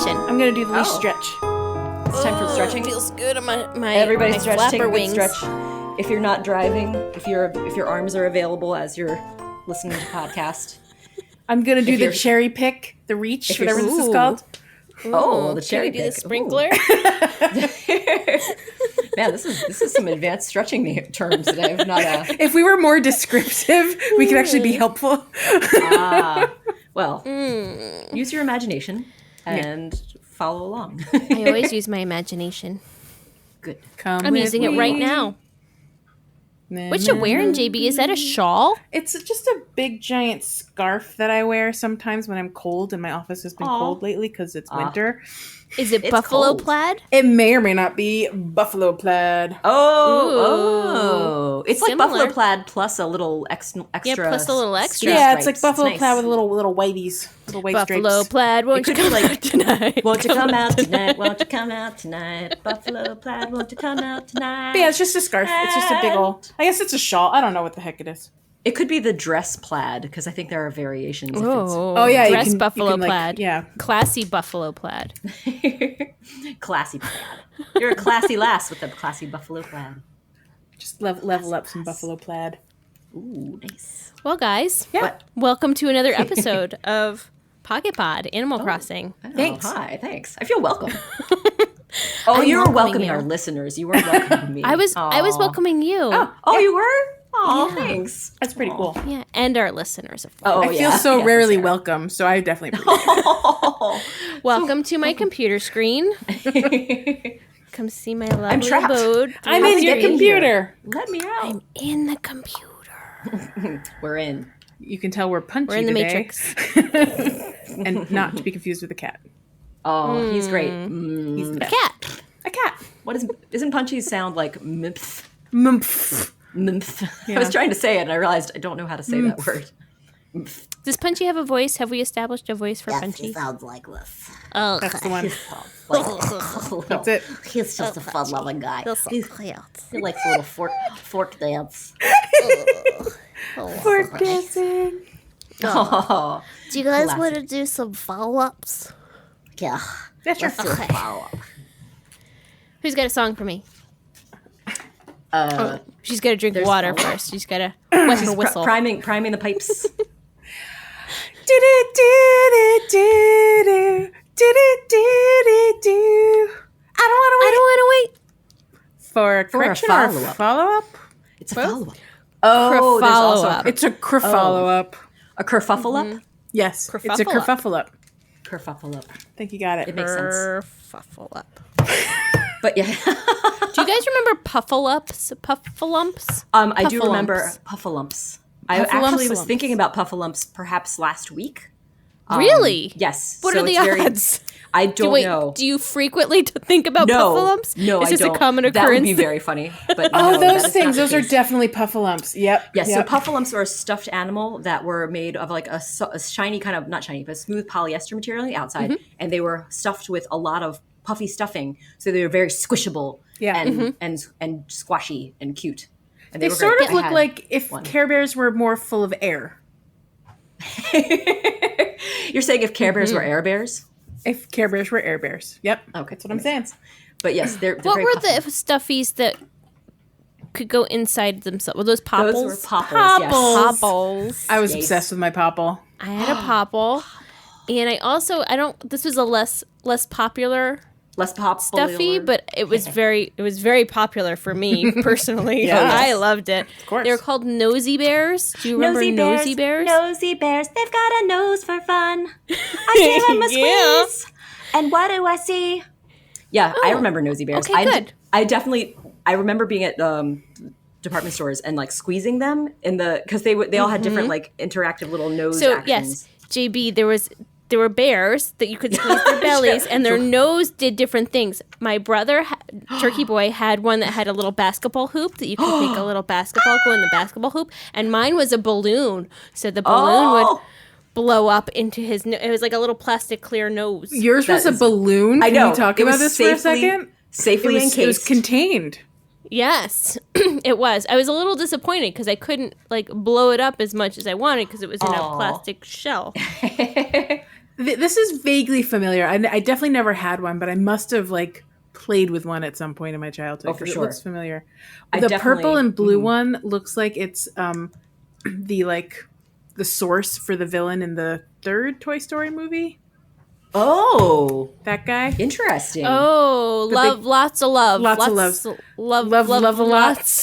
imagination. I'm going to do the least stretch. It's time for stretching. Feels good on my Everybody my stretch. Take a flapper good wings. stretch. If you're not driving, if your arms are available as you're listening to podcast. I'm going to do If the you're- cherry pick, the reach, if you're- whatever this is Ooh. called. Oh, the cherry Can we do pick. the sprinkler? Man, this is some advanced stretching terms that I've not. If we were more descriptive, we could actually be helpful. Well, use your imagination and follow along. I always use my imagination. Good. Come I'm with using it right me. now. What you wearing, JB? Is that a shawl? It's just a big giant scarf that I wear sometimes when I'm cold, and my office has been cold lately because it's winter. Is it It's buffalo cold. plaid? It may or may not be buffalo plaid. Oh, it's like Similar. buffalo plaad plus a little extra. Yeah, plus a little extra. Yeah, it's like stripes. buffalo nice. plaid with little whiteies, little white Buffalo stripes. plaid, won't you could be come like, out tonight? Won't you come out tonight? Won't you come out tonight? Buffalo plaid, won't you come out tonight? But yeah, it's just a scarf. It's just a big old. I guess it's a shawl. I don't know what the heck it is. It could be the dress plaid because I think there are variations. Oh, yeah, dress you can, buffalo like, plaid. yeah. Classy buffalo plaid. Classy plaid. You're a classy lass with a classy buffalo plaid. Just level up some buffalo plaid. Ooh, nice. Well, guys, What? welcome to another episode of Pocket Pod Animal Crossing. Thanks. Oh, hi, thanks. I feel welcome. You were welcoming welcoming you. our listeners. You weren't welcoming me. I was welcoming you. Oh, you were? Oh, thanks. That's pretty cool. Yeah, and our listeners, of course. Oh, I feel yeah. so Yeah, rarely for welcome, so I definitely appreciate Welcome to my computer screen. Sure. Come see my lovely trapped. abode. I'm How in to your get in computer. Let me out. I'm in the computer. We're in. You can tell we're punchy We're in the today. Matrix. And not to be confused with a cat. Oh, he's great. He's the best. Cat. A cat. Isn't Punchy's sound like mimph? Mumph. Mimph. Yeah. I was trying to say it and I realized I don't know how to say that word. Does Punchy have a voice? Have we established a voice for Punchy? Sounds like this. Oh, That's the one. That's That's it. He's just a fun-loving guy. He likes a little fork dance. Fork dancing. Oh, Do you guys Classic. want to do some follow-ups? Yeah. That's your Let's do a follow-up. who's got a song for me? She's got to drink water first. She's got to wet her whistle. priming the pipes. I don't want to wait. For a For a correction or a follow-up. follow-up? It's a follow-up. Oh, there's also Follow-up. It's a follow-up. a kerfuffle up. Yes, it's a Kerfuffle-up. kerfuffle up. Kerfuffle up. I think you got it. It makes sense. Kerfuffle up. But yeah. Do you guys remember Puffalumps? Puffalumps? I do remember Puffalumps. Puffalumps. I actually was Puffalumps. thinking about Puffalumps perhaps last week. Really? Yes. What so are the it's very- odds? I don't know. Do you frequently think about No, Puffalumps? no, Is I this don't. a common occurrence? That would be very funny. But Oh, no, that those is things. not the Those are case. definitely puffalumps. Yep. Yes, Yep. so puffalumps were a stuffed animal that were made of like a shiny kind of, not shiny, but smooth polyester material on the outside. Mm-hmm. And they were stuffed with a lot of puffy stuffing. So they were very squishable Yeah. and, Mm-hmm. and squashy and cute. And They were sort great. of I look had like if one. Care Bears were more full of air. You're saying if Care Bears were Air Bears? If Care Bears were Air Bears. Yep. Okay. That's what I'm saying. But yes, they're What very were puffy. the stuffies that could go inside themselves? Were those popples? Those were popples, yes. Popples. I was Yes. obsessed with my popple. I had a popple. And I also, this was a less popular Less pop stuffy, but it was very popular for me personally. Yes. I loved it. Of course. They were called Nosy Bears. Do you remember Nosy Bears? Nosy bears, they've got a nose for fun. I give them a Yeah. squeeze. And what do I see? Yeah, I remember nosy bears. okay, good. I remember being at department stores and like squeezing them because they all had different like interactive little nose So actions. yes, JB, there were bears that you could squeeze their bellies, and their nose did different things. My brother, Turkey Boy, had one that had a little basketball hoop that you could make a little basketball go in the basketball hoop, and mine was a balloon. So the balloon would blow up into his. It was like a little plastic clear nose. Yours was That a is- balloon. I know. Can we talk It about was this for a safely- second? Safely It was encased. contained. Yes, it was. I was a little disappointed because I couldn't like blow it up as much as I wanted because it was in a plastic shell. This is vaguely familiar. I definitely never had one, but I must have like played with one at some point in my childhood. Oh, for 'cause sure. It looks familiar. I The definitely- purple and blue one looks like it's the source for the villain in the third Toy Story movie. Oh, That guy. interesting. Oh, The love, big- lots of love. lots of Love, Love a lot.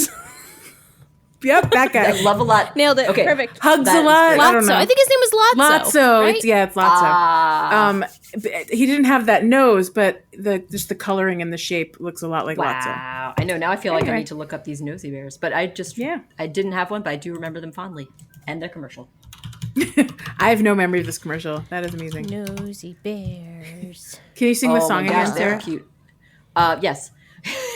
Yep, that guy. I love a lot. Nailed it. Okay. Perfect. Hugs That a is lot. great. I don't Lotso. know. I think his name was Lotso. Lotso. Right? It's Lotso. He didn't have that nose, but just the coloring and the shape looks a lot like Lotso. Wow. I know. Now I feel like I Anyway. need to look up these nosy bears. But I didn't have one, but I do remember them fondly. And their commercial. I have no memory of this commercial. That is amazing. Nosy bears. Can you sing the Oh song my gosh, again, they're Sarah? cute. Yes.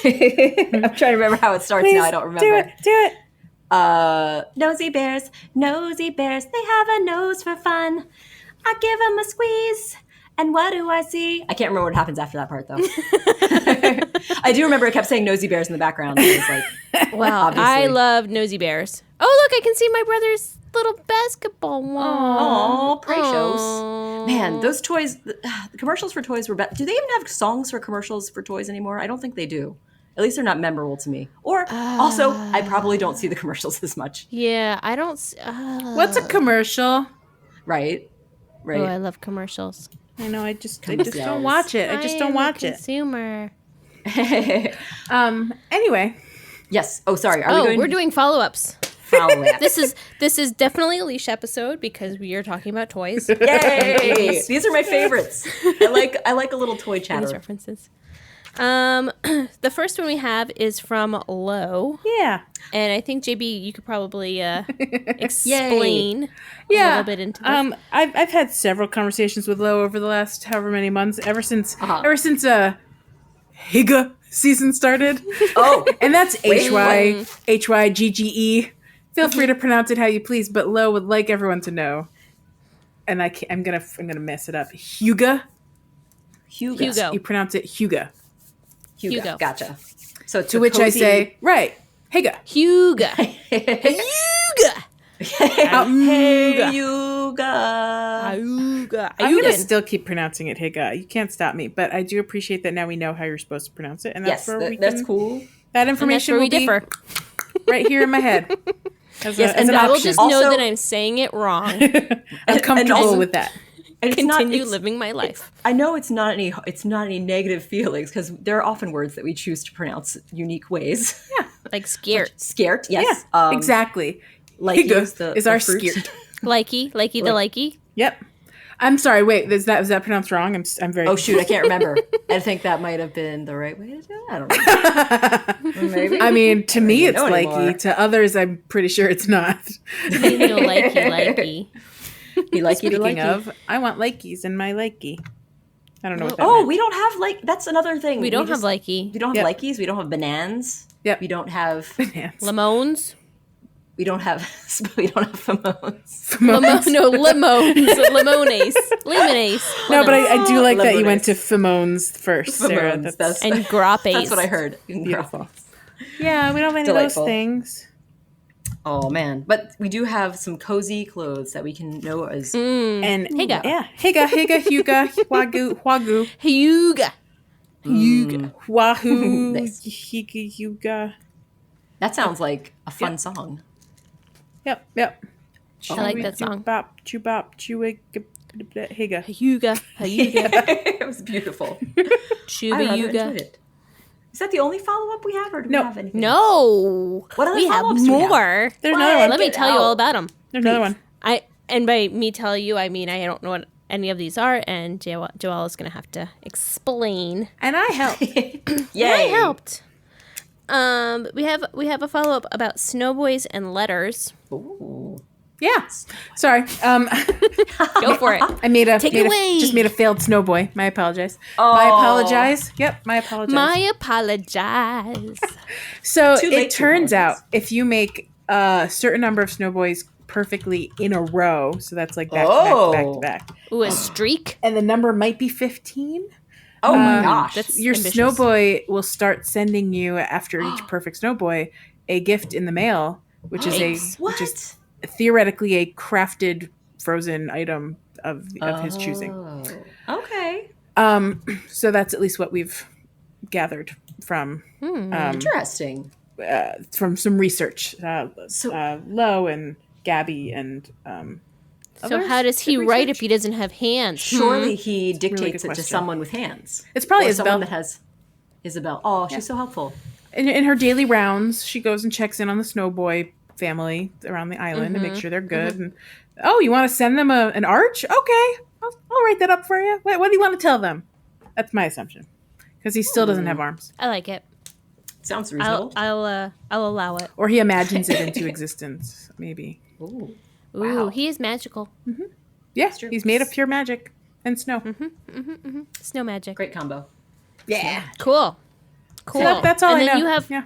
I'm trying to remember how it starts now. I don't remember. Do it. Nosy bears, they have a nose for fun. I give them a squeeze, and what do I see? I can't remember what happens after that part, though. I do remember it kept saying nosy bears in the background. It was like, Wow, obviously. I love nosy bears. Oh, look, I can see my brother's little basketball wall. oh, precious. Man, those toys, the commercials for toys were better. Do they even have songs for commercials for toys anymore? I don't think they do. At least they're not memorable to me. Or also, I probably don't see the commercials as much. Yeah, I don't. What's a commercial? Right? Right. Oh, I love commercials. I know. I just Commercials. don't watch it. I just don't am watch a it. Consumer. Anyway, Yes. Oh, sorry. Are we Oh, going we're doing follow-ups. follow up? This is definitely a leash episode because we are talking about toys. Yay! These are my favorites. I like a little toy These chatter. references. The first one we have is from Lo, yeah. and I think JB, you could probably explain a little bit into this. I've had several conversations with Lo over the last however many months, ever since Higa season started. Oh, And that's Wait, Hygge. Feel free to pronounce it how you please, but Lo would like everyone to know, and I'm gonna mess it up. Hugo. Hugo. You pronounce it Hugo. Hugo. Gotcha. So it's To a which I cozy- say, right, Higa. Hugo. Huga. Hugo. I'm gonna still keep pronouncing it Higa. You can't stop me, but I do appreciate that now we know how you're supposed to pronounce it, and that's Yes, where we that's can, cool. That And that's information where we will be differ. right here in my head. As Yes, as and an I will option. just Also- know that I'm saying it wrong. I'm comfortable also- with that. And it's Continue not, living my life. I know it's not any negative feelings because there are often words that we choose to pronounce unique ways. Yeah, Like scared. Scared, yes. yeah, exactly. Like Higa use the is the our fruit. skirt. Likey the likey. Yep. I'm sorry. Wait, was that pronounced wrong? I'm very. Oh shoot, I can't remember. I think that might have been the right way to do it. I don't know. Maybe. I mean, to me, it's know likey. anymore. To others, I'm pretty sure it's not. No likey. He like you to Speaking like you. of, I want likeys in my likey. I don't know what that Oh, meant. we don't have that's another thing. We don't have We likey. don't have Yep. likies. We don't have bananas. Yep. We don't have. Bananas. Lemons. We don't have. We don't have phones. Lemons. Lemones. Lemonades. No, but I do like that you Lemonades. went to Fimones first, Sarah. Phones, That's And grappes. That's what I heard. beautiful. Yeah, we don't have any Delightful. of those things. Oh man, but we do have some cozy clothes that we can know as. And Higa. yeah, Higa, Huga, Wagyu, Huga. Wahoo, Nice. Higa, Huga. That sounds like a fun song. Yep. I like that song. Bop, Higa. Hyuga. It was beautiful. Chuba I rather Yuga. enjoyed it. Is that the only follow up we have, or do No. we have anything? No. What other we have follow-ups do we have? more. There's another one. Let me Get tell you out. all about them. There's another one. And by me tell you, I mean I don't know what any of these are, and Joelle is going to have to explain. And I helped. Yay! I helped. We have a follow up about snowboys and letters. Ooh. Yeah. Sorry. Go for it. I made a Take it away. just made a failed snowboy. My apologize. Oh. My apologize. Yep. My apologize. My apologize. So Too late it to turns out apologize. if you make a certain number of snowboys perfectly in a row, so that's like back to back to back to back, Ooh, a streak. and the number might be 15. Oh my gosh! that's- Your ambitious. snowboy will start sending you after each perfect snowboy a gift in the mail, which is Thanks. what? which is theoretically a crafted frozen item of his choosing. Okay. So that's at least what we've gathered from Interesting. from some research. Lo and Gabby and So others how does he did write research? if he doesn't have hands? Surely he really dictates good it to question. someone with hands. It's probably Or Isabel. someone that has Isabel. Oh, she's so helpful. In her daily rounds, she goes and checks in on the Snowboy family around the island to make sure they're good. And you want to send them an arch? Okay, I'll write that up for you. What do you want to tell them? That's my assumption, because he still doesn't have arms, I like it. Sounds reasonable. I'll allow it. or he imagines it into existence. Maybe. Ooh. Ooh, he is magical. Yeah, he's made of pure magic and snow. Snow magic. Great combo. Yeah, Cool. Cool. so that's all and I then know. you have yeah,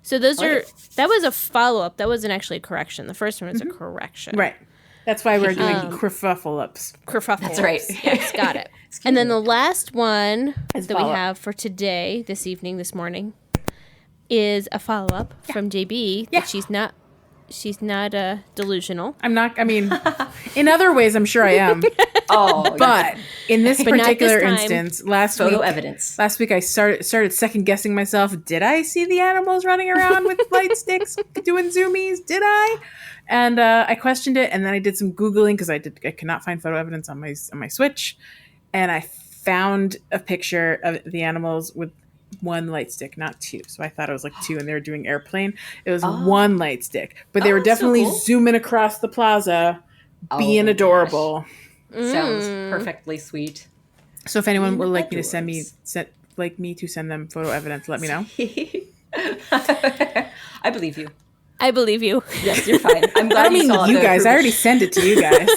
so those are that was a follow-up. That wasn't actually a correction. The first one was a correction. right. That's why we're doing Corrfuffle ups. Kerfuffle. That's right. Yes, got it. And then the last one that we follow-up. have for today, this evening, this morning, is a follow-up from JB. Yeah. That she's not delusional. I'm not. I mean, in other ways, I'm sure I am. Oh, But in this But not particular this time. instance, last photo week, evidence. Last week I started second guessing myself. Did I see the animals running around with light sticks doing zoomies? Did I? And I questioned it, and then I did some Googling because I could not find photo evidence on my Switch, and I found a picture of the animals with one light stick, not two. So I thought it was like two, and they were doing airplane. It was one light stick, but they were so definitely cool. zooming across the plaza, being my adorable. Sounds perfectly sweet. So if anyone would like me to send them photo evidence, let me know. I believe you. I believe you. Yes, you're fine. I'm glad I don't mean saw you the guys. I already proof. sent it to you guys,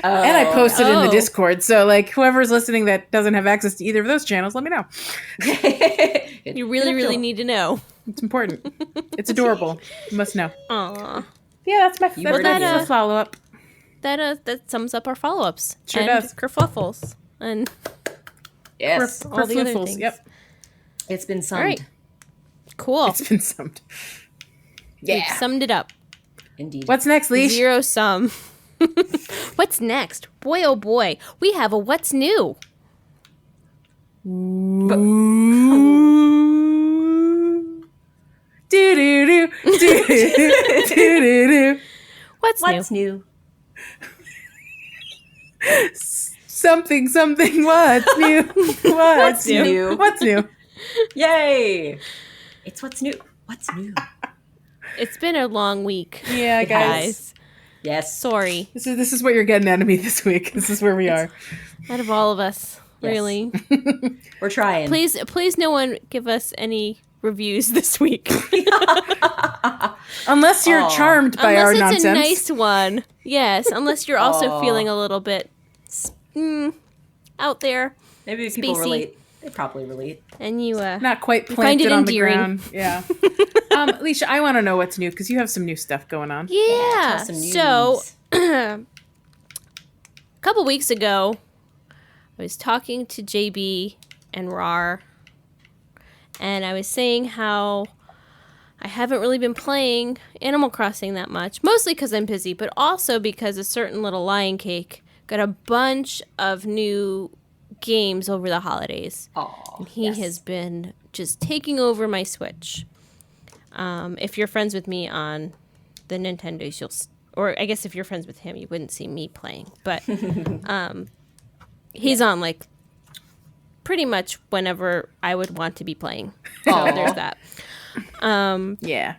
and I posted it in the Oh. Discord. So like whoever's listening that doesn't have access to either of those channels, let me know. You really need to know. It's important. It's adorable. You must know. Aw. Yeah, that's heard it that's here. a follow up. That sums up our follow-ups. Sure and does. Kerfuffles. And Yes. all the other Kerfuffles. things. Yep, It's been summed. All right. Cool. it's been summed. We've summed it up. Indeed. What's next, Leash? Zero sum. What's next? Boy, oh boy. We have a what's new. Do do do do do do do. What's new? new? Something. What's new? What's new? What's new? Yay! It's what's new. What's new? It's been a long week. Yeah, It guys. has. Yes. Sorry. This is what you're getting out of me this week. This is where we are. Out of all of us. Yes. Really. We're trying. Please no one give us any reviews this week. Unless you're charmed by our Unless it's nonsense. a nice one. Yes, unless you're also feeling a little bit out there Maybe people spacey. relate. They probably relate. and you Not quite find planted it on the endearing. ground. Yeah. Alicia, I want to know what's new because you have some new stuff going on. Yeah. Tell us some news. So a couple weeks ago, I was talking to JB and RAR, and I was saying how I haven't really been playing Animal Crossing that much, mostly because I'm busy, but also because a certain little lion cake got a bunch of new games over the holidays. Oh, He has been just taking over my Switch. If you're friends with me on the Nintendos, or I guess if you're friends with him, you wouldn't see me playing. But he's on like pretty much whenever I would want to be playing. So there's that. Yeah.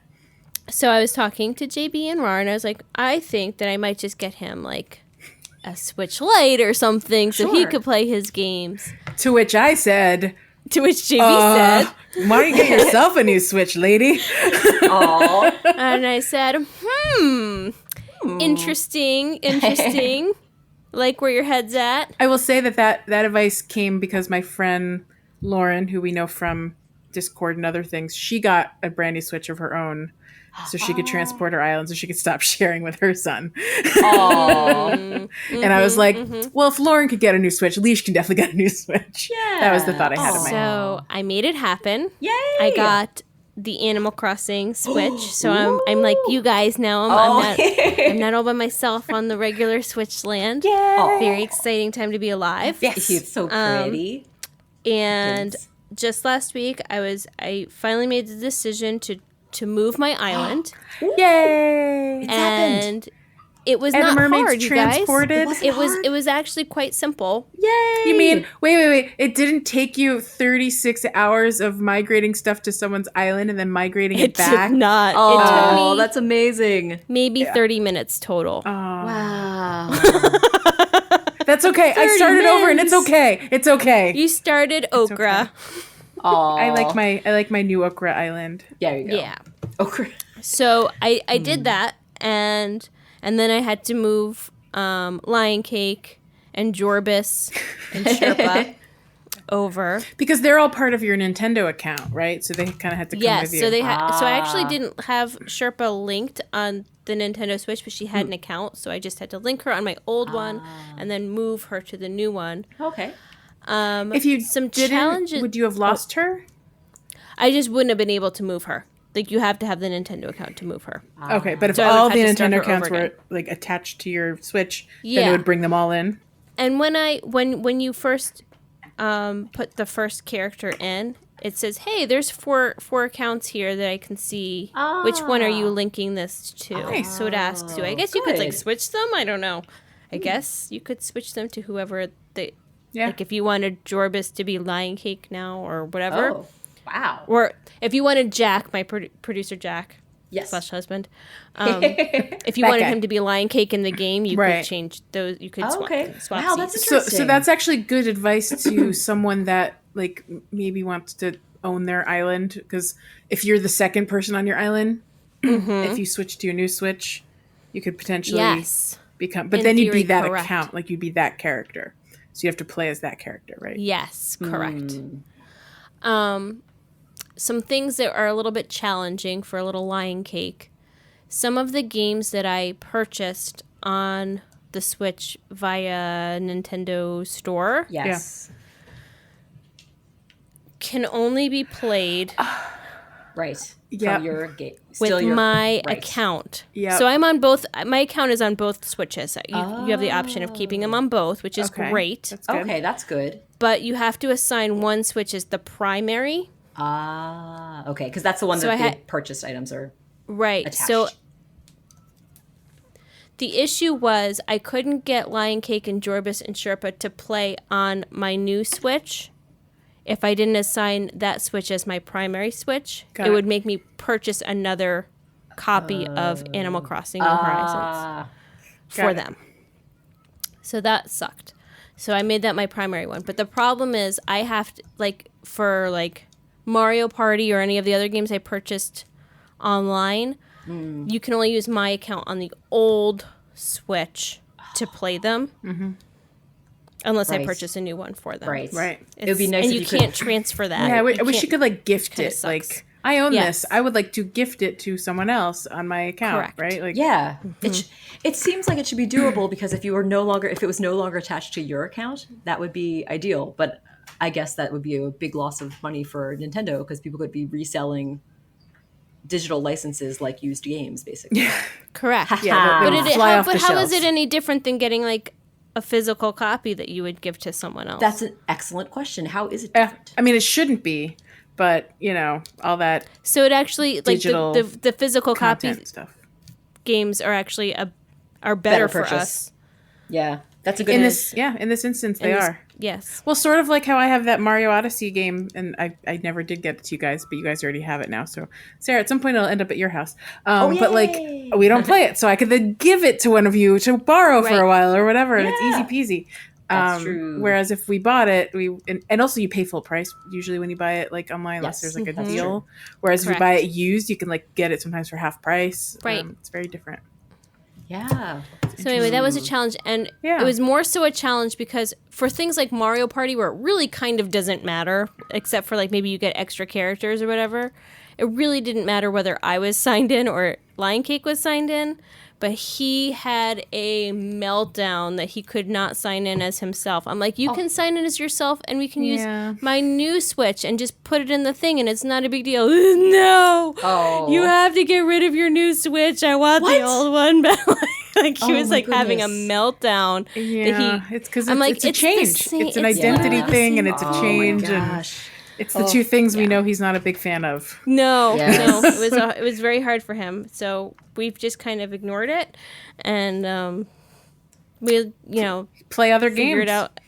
So I was talking to JB and RAR, and I was like, I think that I might just get him like a Switch Lite or something so he Sure. could play his games. To which I said, To which JB said, why don't you get yourself a new Switch, lady? Oh, and I said, interesting. Like where your head's at. I will say that advice came because my friend Lauren, who we know from Discord and other things, she got a brand new Switch of her own so she could transport her island so she could stop sharing with her son. oh, And I was like, well, if Lauren could get a new Switch, Leash can definitely get a new Switch. Yeah. That was the thought I had in my head. So I made it happen. yay! I got the Animal Crossing Switch. So I'm like you guys now. I'm not all by myself on the regular Switch land. Yeah. Very exciting time to be alive. Yes. It's so pretty. And just last week, I finally made the decision to move my island. Yay! And it was And not the mermaid's hard, you guys. transported? It was actually quite simple. Yay! You mean, wait. It didn't take you 36 hours of migrating stuff to someone's island and then migrating it back? Did not. Oh, It took me that's amazing. maybe 30 minutes total. Wow. That's okay. I started over and it's okay. It's okay. You started Okra. Oh, I like my new Okra island. There you go. Yeah. Okra. So I did that, and then I had to move Lion Cake and Jorbis and Sherpa over. Because they're all part of your Nintendo account, right? So they kind of had to come with you. So they so I actually didn't have Sherpa linked on the Nintendo Switch, but she had an account, so I just had to link her on my old one and then move her to the new one. Okay. If you challenges, would you have lost her? I just wouldn't have been able to move her. Like, you have to have the Nintendo account to move her. Okay, but if So I would all have the to start Nintendo her accounts over were again. like attached to your Switch, then Yeah. it would bring them all in. And when you first put the first character in, it says, "Hey, there's four accounts here that I can see. Which one are you linking this to?" Nice. So it asks you. I guess you could like Good. switch them. I don't know. I guess you could switch them to whoever they. Yeah. Like if you wanted Jorbis to be Lion Cake now or whatever, Oh, wow. or if you wanted Jack, my producer Jack. Yes. / husband. If you That wanted guy. him to be Lion Cake in the game, you Right. could change those. You could Oh, okay. swap Wow, seats. that's So interesting. that's actually good advice to someone that like maybe wants to own their island, because if you're the second person on your island, if you switch to a new Switch, you could potentially Yes. become. But In then you'd be theory, that correct. account, like you'd be that character. So you have to play as that character, right? Yes, correct. Some things that are a little bit challenging for a little Lion Cake. Some of the games that I purchased on the Switch via Nintendo Store Yes. can only be played Right. Yeah. From your game. with my right. account. Yep. So I'm on both. My account is on both Switches. You have the option of keeping them on both, which is Okay. great. That's good. Okay, that's good. But you have to assign one Switch as the primary. Okay, because that's the one So that I the had- purchased items are Right. attached. So the issue was I couldn't get Lion Cake and Jorbis and Sherpa to play on my new Switch. If I didn't assign that Switch as my primary Switch, Got it it. would make me purchase another copy of Animal Crossing New Horizons for Got it. them. So that sucked. So I made that my primary one. But the problem is I have to, for Mario Party or any of the other games I purchased online, you can only use my account on the old Switch to play them. Unless I Right. purchase a new one for them. right. Right. It would be nice And if you you could- can't transfer that. Yeah, I wish you can't- could like gift kinda it. sucks. Like, I own Yes. this. I would like to gift it to someone else on my account, Correct. right? Like, Yeah, it seems like it should be doable because if it was no longer attached to your account, that would be ideal. But I guess that would be a big loss of money for Nintendo because people could be reselling digital licenses like used games, basically. Correct. Yeah, But, they would fly off the how is shelves. it any different than getting a physical copy that you would give to someone else? That's an excellent question. How is it Yeah. different? I mean, it shouldn't be, but all that So it actually Digital the physical content copy stuff. games are actually are better for purchase. us. Yeah, that's a good. In this instance, they this- are. Yes. Well, sort of like how I have that Mario Odyssey game, and I never did get it to you guys, but you guys already have it now. So, Sarah, at some point it'll end up at your house. But yay! we don't play it, so I could then give it to one of you to borrow for Right. a while or whatever, and it's Yeah. easy peasy. That's true. Whereas if we bought it, and also you pay full price usually when you buy it online, unless Yes. there's a That's deal. true. Whereas if Correct. you buy it used, you can get it sometimes for half price. Right. It's very different. Yeah. So anyway, that was a challenge, and Yeah. it was more so a challenge because for things like Mario Party, where it really kind of doesn't matter, except for maybe you get extra characters or whatever, it really didn't matter whether I was signed in or Lion Cake was signed in, but he had a meltdown that he could not sign in as himself. I'm like, you can sign in as yourself, and we can use my new Switch and just put it in the thing, and it's not a big deal. No, you have to get rid of your new Switch. I want the old one back. Like he was like having a meltdown. Yeah, it's because it's a change. It's an identity thing, and it's a change. And it's the two things we know he's not a big fan of. No, it was very hard for him. So we've just kind of ignored it, and we play other games. It out.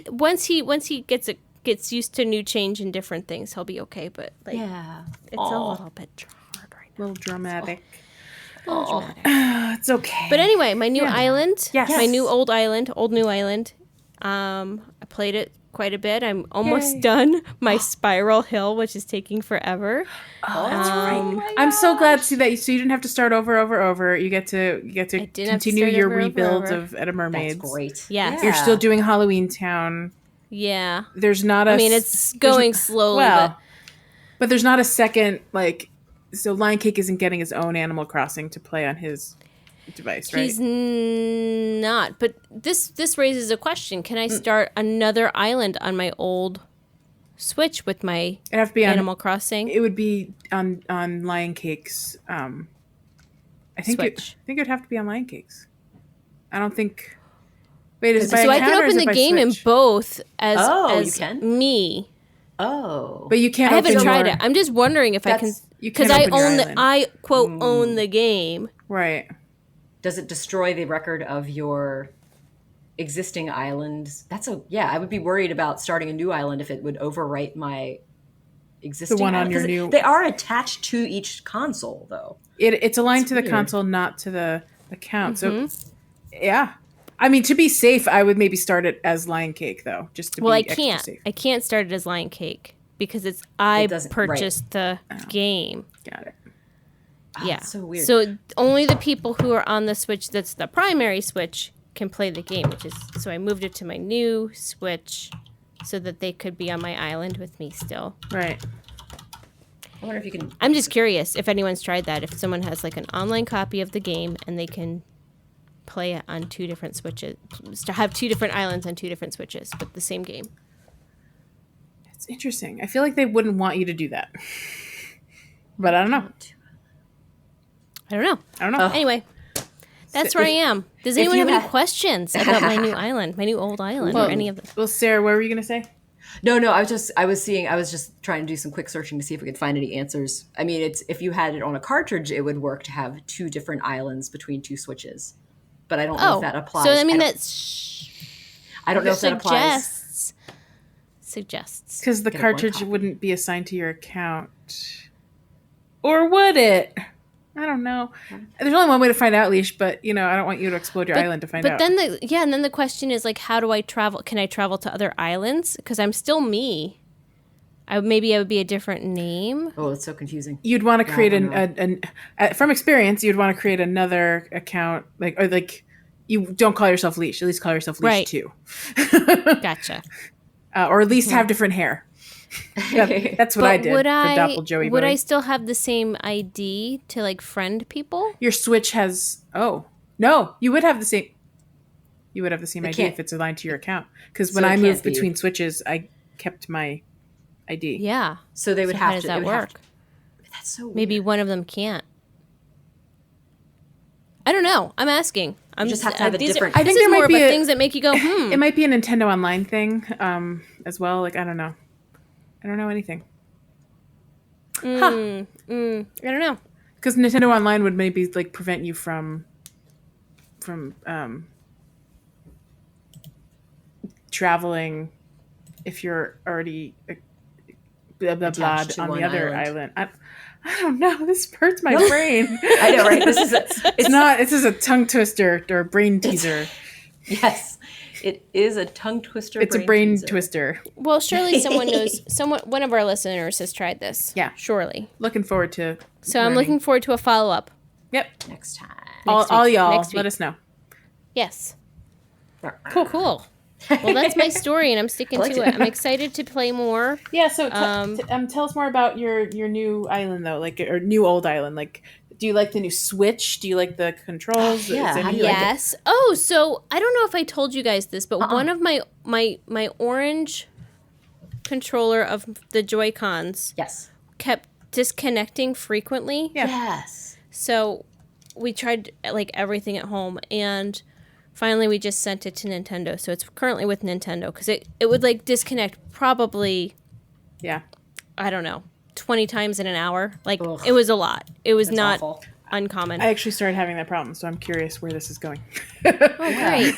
Once he gets used to new change and different things, he'll be okay. But it's a little bit hard right now. A little dramatic. It's okay. But anyway, my new island. Yes. My new old new island. I played it quite a bit. I'm almost done my Spiral Hill, which is taking forever. Oh, that's right. I'm so glad to see that. So you didn't have to start over. You get to continue your rebuild of Edda Mermaids. That's great. Yes. You're still doing Halloween Town. Yeah. There's not a. I mean, it's going slowly. But there's not a second So Lion Cake isn't getting his own Animal Crossing to play on his device, right? He's not. But this raises a question. Can I start another island on my old Switch with my Animal Crossing? It would be on Lion Cake's. I think Switch. it would have to be on Lion Cake's. I don't think. Wait, is it so I can open the game in both as you can? Me. Oh, but you can't. I haven't tried it. I'm just wondering if I can. Because I own the game. Right. Does it destroy the record of your existing islands? I would be worried about starting a new island if it would overwrite my existing the one island. On your new. They are attached to each console, though. It's aligned to the console, not to the account. So, yeah. I mean, to be safe, I would maybe start it as Lion Cake, though, just to be extra safe. I can't start it as Lion Cake because I purchased the game. Got it. Yeah. That's so weird. So only the people who are on the Switch that's the primary Switch can play the game, so I moved it to my new Switch so that they could be on my island with me still. Right. I wonder if you can. I'm just curious if anyone's tried that, if someone has like an online copy of the game and they can play it on two different Switches, to have two different islands on two different Switches, but the same game. It's interesting. I feel like they wouldn't want you to do that. But I don't know. I don't know. Anyway, that's where I am. Does anyone have any questions about my new island, my new old island, or any of them? Well, Sarah, what were you going to say? No, I was just trying to do some quick searching to see if we could find any answers. I mean, if you had it on a cartridge, it would work to have two different islands between two Switches. But I don't know if that applies. So, I mean, I don't know if that applies. Suggests. Because the cartridge wouldn't be assigned to your account. Or would it? I don't know. There's only one way to find out, Leash, but, I don't want you to explode your island to find out. But then the question is, like, how do I travel? Can I travel to other islands? Because I'm still me. Maybe I would be a different name. Oh, it's so confusing. You'd want to create from experience, you'd want to create another account, you don't call yourself Leash. At least call yourself Leash 2. Gotcha. Or at least have different hair. That's what I did for Doppel Joey Boy. Would I still have the same ID to friend people? Your Switch has. Oh no, you would have the same. You would have the same ID if it's aligned to your account. Because when I moved between Switches, I kept my ID. Yeah. So they would have to. How does that work? That's so weird. Maybe one of them can't. I don't know. I'm asking. You just have to have a different. I think there might be things that make you go, It might be a Nintendo Online thing, as well. I don't know. I don't know anything. I don't know. Because Nintendo Online would maybe prevent you from traveling if you're already blah blah blah on the other island. I don't know. This hurts my brain. I know, right? This is a tongue twister or brain teaser. Yes. It is a tongue twister. It's a brain twister. Well, surely someone knows. One of our listeners has tried this. Yeah, surely. Looking forward to. So learning. I'm looking forward to a follow up. Yep. Next time. All y'all, let us know. Yes. Cool. Well, that's my story, and I'm sticking to it. I'm excited to play more. Yeah. So tell us more about your new island, though, or new old island. Do you like the new Switch? Do you like the controls? Yeah, Is how it- do you like it? Yes. Oh, so I don't know if I told you guys this, but one of my orange controller of the Joy-Cons Yes. kept disconnecting frequently. Yeah. Yes. So we tried like everything at home, and finally we just sent it to Nintendo. So it's currently with Nintendo because it would like disconnect probably, Yeah. I don't know, 20 times in an hour. Like Ugh. it was a lot. It was That's not awful. uncommon. I actually started having that problem, so I'm curious where this is going. Oh, great.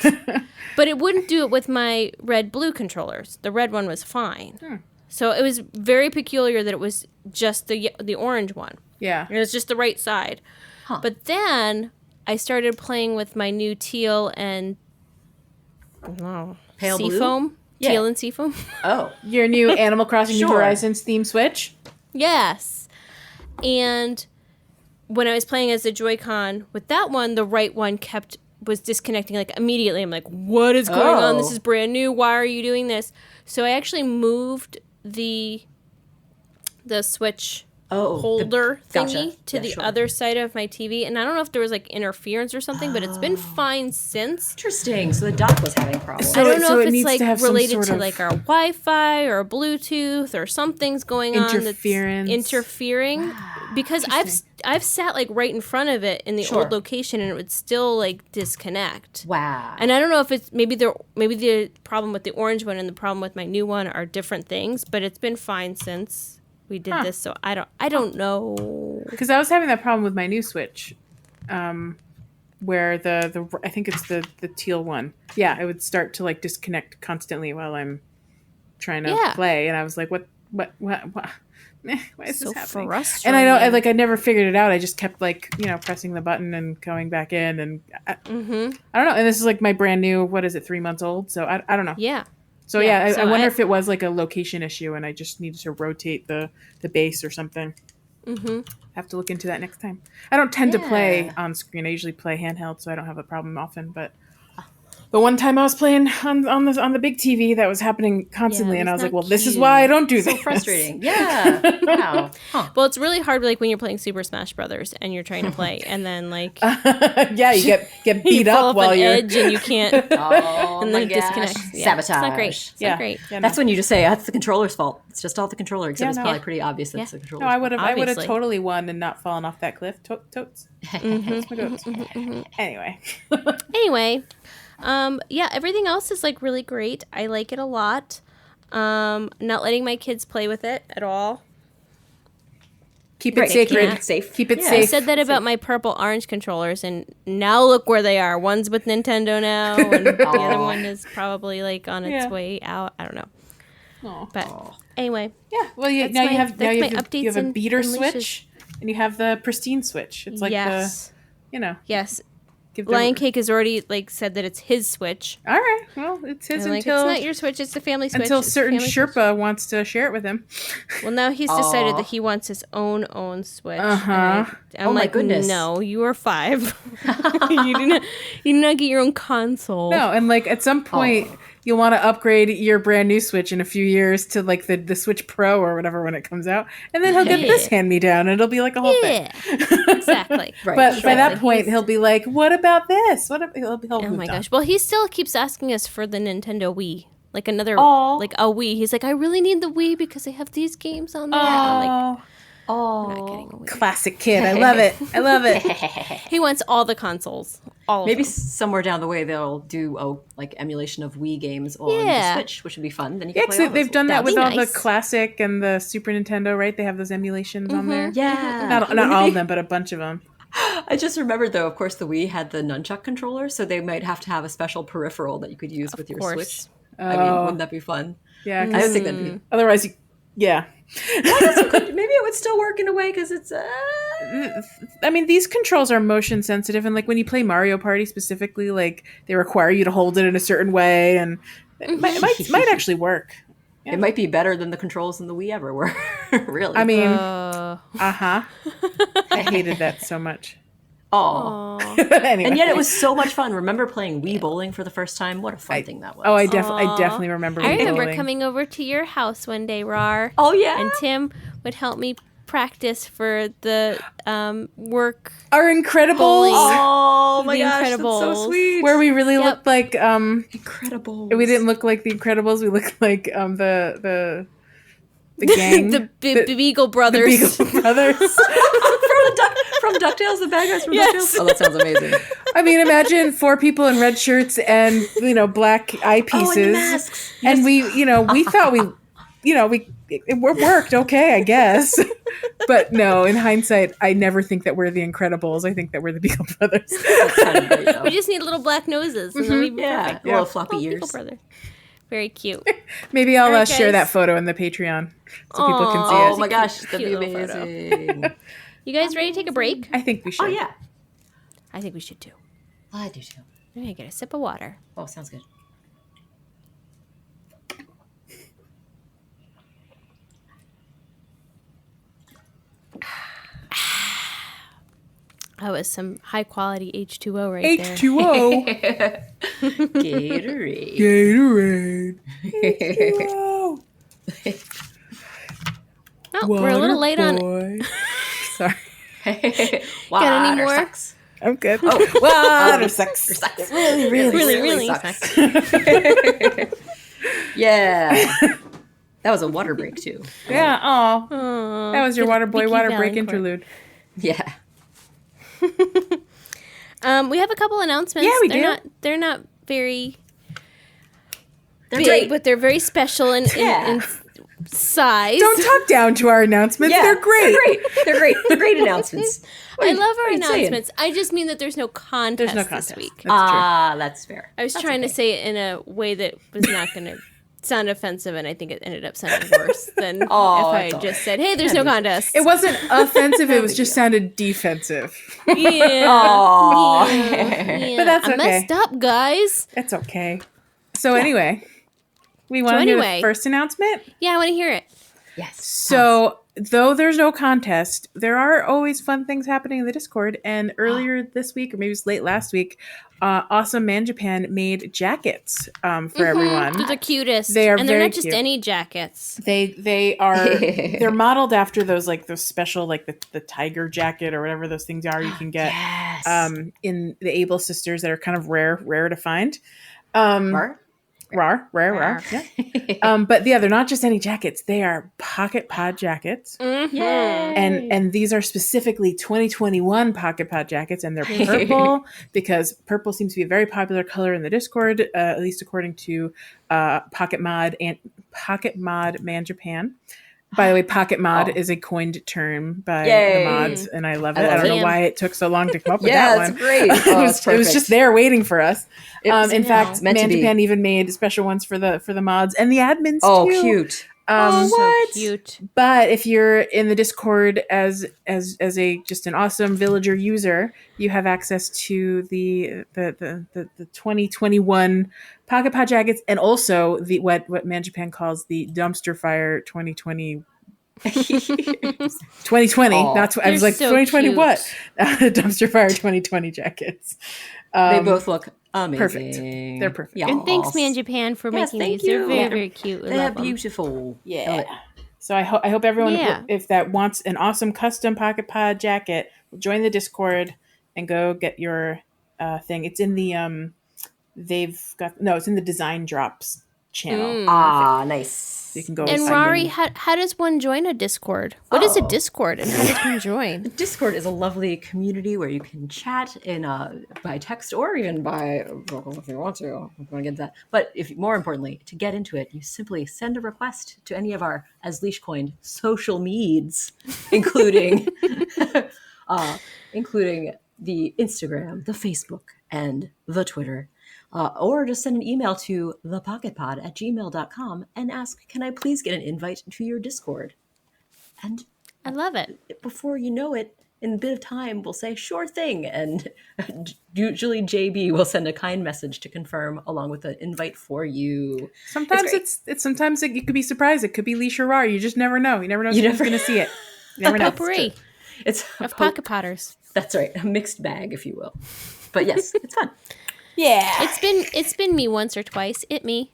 But it wouldn't do it with my red-blue controllers. The red one was fine. So it was very peculiar that it was just the orange one. Yeah. It was just the right side. Huh. But then I started playing with my new teal and Pale blue? seafoam. Yeah. Teal and seafoam. Oh. Your new Animal Crossing New Sure. Horizons theme Switch? Yes. And when I was playing as the Joy-Con with that one, the right one was disconnecting like immediately. I'm like, what is going on? This is brand new. Why are you doing this? So I actually moved the Switch holder gotcha. thingy to Yeah, the sure. other side of my TV. And I don't know if there was like interference or something, but it's been fine since. Interesting. So the dock was having problems. So I don't know so it if it's needs like to have some related sort to of like our Wi-Fi or Bluetooth or something's going on Interference. that's interfering. Because I've sat like right in front of it in the Sure. old location and it would still like disconnect. Wow. And I don't know if it's maybe the problem with the orange one and the problem with my new one are different things, but it's been fine since we did this. So I don't know. Because I was having that problem with my new Switch, where the I think it's the teal one. Yeah, it would start to like disconnect constantly while I'm trying to play, and I was like, what? Why is So this happening? frustrating. And I know, I never figured it out. I just kept like, pressing the button and going back in, and I don't know. And this is like my brand new, 3 months old? So I don't know. Yeah. So Yeah, yeah, so I wonder I- if it was like a location issue, and I just needed to rotate the base or something. Have to look into that next time. I don't tend to play on screen. I usually play handheld, so I don't have a problem often. But the one time I was playing on the big TV, that was happening constantly, Yeah, and I was that's like, not "Well, this is why I don't do so this." frustrating. Yeah. Wow. Huh. Well, it's really hard like when you're playing Super Smash Brothers and you're trying to play and then like Yeah, you get you beat fall up off while an you're. edge and you can't Oh and my then it gosh. disconnects. Yeah, Sabotage. It's not great. It's Yeah. not great. Yeah, no. That's when you just say that's the controller's fault. It's just all the controller, except Yeah, it's no. probably pretty obvious that it's the No, controller's I would have Obviously. totally won and not fallen off that cliff. Totes. Totes my goats. Anyway. Anyway, yeah, everything else is like really great. I like it a lot. Not letting my kids play with it at all. Keep it Right, sacred. keep it safe. Keep it Yeah. I safe. said that about my purple orange controllers, and now look where they are. One's with Nintendo now, and the other one is probably like on its Yeah. way out. I don't know. Aw. But anyway, Yeah. Well, you, That's now my- you have that's my you have updates a and beater unleashes. Switch, and you have the pristine Switch. It's like yes, yes. Give Lion Cake has already like said that it's his Switch. All right. Well, it's his And, like, until it's not your Switch; it's the family Switch. until It's the certain family Switch. Sherpa wants to share it with him. Well, now he's decided Aw. that he wants his own Switch. Uh-huh. And I'm Oh my like, goodness. no, you are 5. you do not get your own console. No, and like at some point you'll want to upgrade your brand new Switch in a few years to like the Switch Pro or whatever when it comes out, and then he'll get this hand me down, and it'll be like a whole thing. Yeah, exactly. Right. But sure. by that point, he'll be like, "What about this? What?" He'll Oh my moved on. gosh. Well, he still keeps asking us for the Nintendo Wii. Like another, Aw. like a Wii. He's like, I really need the Wii because they have these games on there. And I'm like, Oh, I'm not getting a Wii. classic kid! I love it. I love it. He wants all the consoles. All Maybe of them. somewhere down the way they'll do like emulation of Wii games on Yeah. the Switch, which would be fun. Then you Yeah, can play 'cause all they've those. done that That'd with be all nice. the classic and the Super Nintendo, right? They have those emulations on there. Yeah. Not all of them, but a bunch of them. I just remembered though, of course, the Wii had the nunchuck controller, so they might have to have a special peripheral that you could use with your course. Switch. I mean, wouldn't that be fun? Yeah, I 'cause don't think that'd be. otherwise, yeah. Maybe it would still work in a way because it's. I mean, these controls are motion sensitive, and like when you play Mario Party specifically, like they require you to hold it in a certain way, and it might actually work. It might be better than the controls in the Wii ever were. Really. I mean, Uh, I hated that so much. oh. Anyway. And yet it was so much fun. Remember playing Wii bowling for the first time? What a fun thing that was. Oh, I definitely remember. I remember bowling. coming over to your house one day, Rar. Oh, yeah. And Tim would help me practice for the work. Our Incredibles, Oh my The gosh, that's so Incredibles. sweet. where we really looked like Incredibles. we didn't look like the Incredibles. We looked like the gang, the Beagle the Brothers. Beagle Brothers. from DuckTales, the bad guys from Yes. DuckTales. Oh, that sounds amazing. I mean, imagine 4 people in red shirts and black eyepieces, and masks. and we thought it worked okay, I guess. But no, in hindsight, I never think that we're the Incredibles. I think that we're the Beagle Brothers. That's kind of great, though. We just need little black noses, and then we Yeah, perfect. little floppy Beagle ears. Brother. Very cute. Maybe I'll Alright, share that guys. photo in the Patreon so people can see Oh it. my gosh, Cute that'd be little photo. amazing. You guys ready to take a break? I think we should. Oh yeah, I think we should too. I do too. I'm gonna get a sip of water. Oh, sounds good. That was some high quality H2O right there. H2O. Gatorade. Gatorade. H2O. Oh, we're a little late on it. Boy. Sorry. Got any more? Sucks. I'm good. Oh, water sucks. sucks. Really sucks. Yeah. That was a water break too. Yeah. Oh, Aw, that was your water boy Vicky water break Valancourt. interlude. Yeah. We have a couple announcements. Yeah, we they're do. They're not very They're big, great. but they're very special in size. Don't talk down to our announcements. Yeah, They're great. They're great. They're great announcements. I love our what are you saying? announcements. I just mean that there's no contest, There's no this contest. week. That's true. Ah, that's fair. I was That's trying to okay. say it in a way that was not going to sound offensive, and I think it ended up sounding worse than if Oh, I that's had all just said, "Hey, there's no contest." It wasn't offensive. It was just sounded defensive. Yeah. Aw. Yeah. But that's I okay. messed up, guys. That's okay. So anyway, we want to hear the first announcement. Yeah, I want to hear it. Yes. So, though there's no contest, there are always fun things happening in the Discord. And earlier this week, or maybe it was late last week, Awesome Man Japan made jackets for everyone. They're the cutest. They are and they're very not just cute. any jackets. They are they're modeled after those special the tiger jacket or whatever those things are you can get Yes. in the Able Sisters that are kind of rare to find. Rar? Rare. Yeah. But yeah, they're not just any jackets. They are pocket pod jackets. Mm-hmm. Yay. And these are specifically 2021 pocket pod jackets, and they're purple because purple seems to be a very popular color in the Discord, at least according to Pocket Mod Man Japan. By the way, Pocket Mod is a coined term by Yay. the mods, and I love it. I love I don't it. know why it took so long to come up with Yeah, that it's one. great. it, Oh, was, it's it was just perfect. there waiting for us. It was, In fact, meant to Man be. Japan even made special ones for the mods and the admins Oh, too. cute. So cute. But if you're in the Discord as a just an awesome villager user, you have access to the 2021 Pocket Pod jackets, and also the what Man Japan calls the Dumpster Fire 2020. 2020. Aw. That's what I was They're like. so 2020. cute. What? Dumpster Fire 2020 jackets. They both look amazing. perfect. They're perfect. Yes. And thanks, Man Japan, for Yes, making thank these. They're you. very, Yeah. very cute. We They're love them. beautiful. Yeah. So I hope everyone, Yeah. if that wants an awesome custom Pocket Pod jacket, will join the Discord and go get your thing. It's in the it's in the Design Drops channel. Ah, nice. So you can go And find Rari, them. how does one join a Discord? What is a Discord, and how does one join? Discord is a lovely community where you can chat in by text or even by if you want to. I'm going to get that. But if more importantly, to get into it, you simply send a request to any of our, as Leash coined, social meds, including including the Instagram, the Facebook, and the Twitter. Or just send an email to thepocketpod@gmail.com and ask, can I please get an invite to your Discord? And I love it. before you know it, in a bit of time, we'll say, sure thing. And usually JB will send a kind message to confirm along with an invite for you. Sometimes great. it's sometimes you could be surprised. It could be Leash or Rar. You just never know. You never know if You someone's never- going to see it. You never know. Potpourri It's of pocket potters. That's right. A mixed bag, if you will. But yes, it's fun. Yeah. It's been me once or twice. Me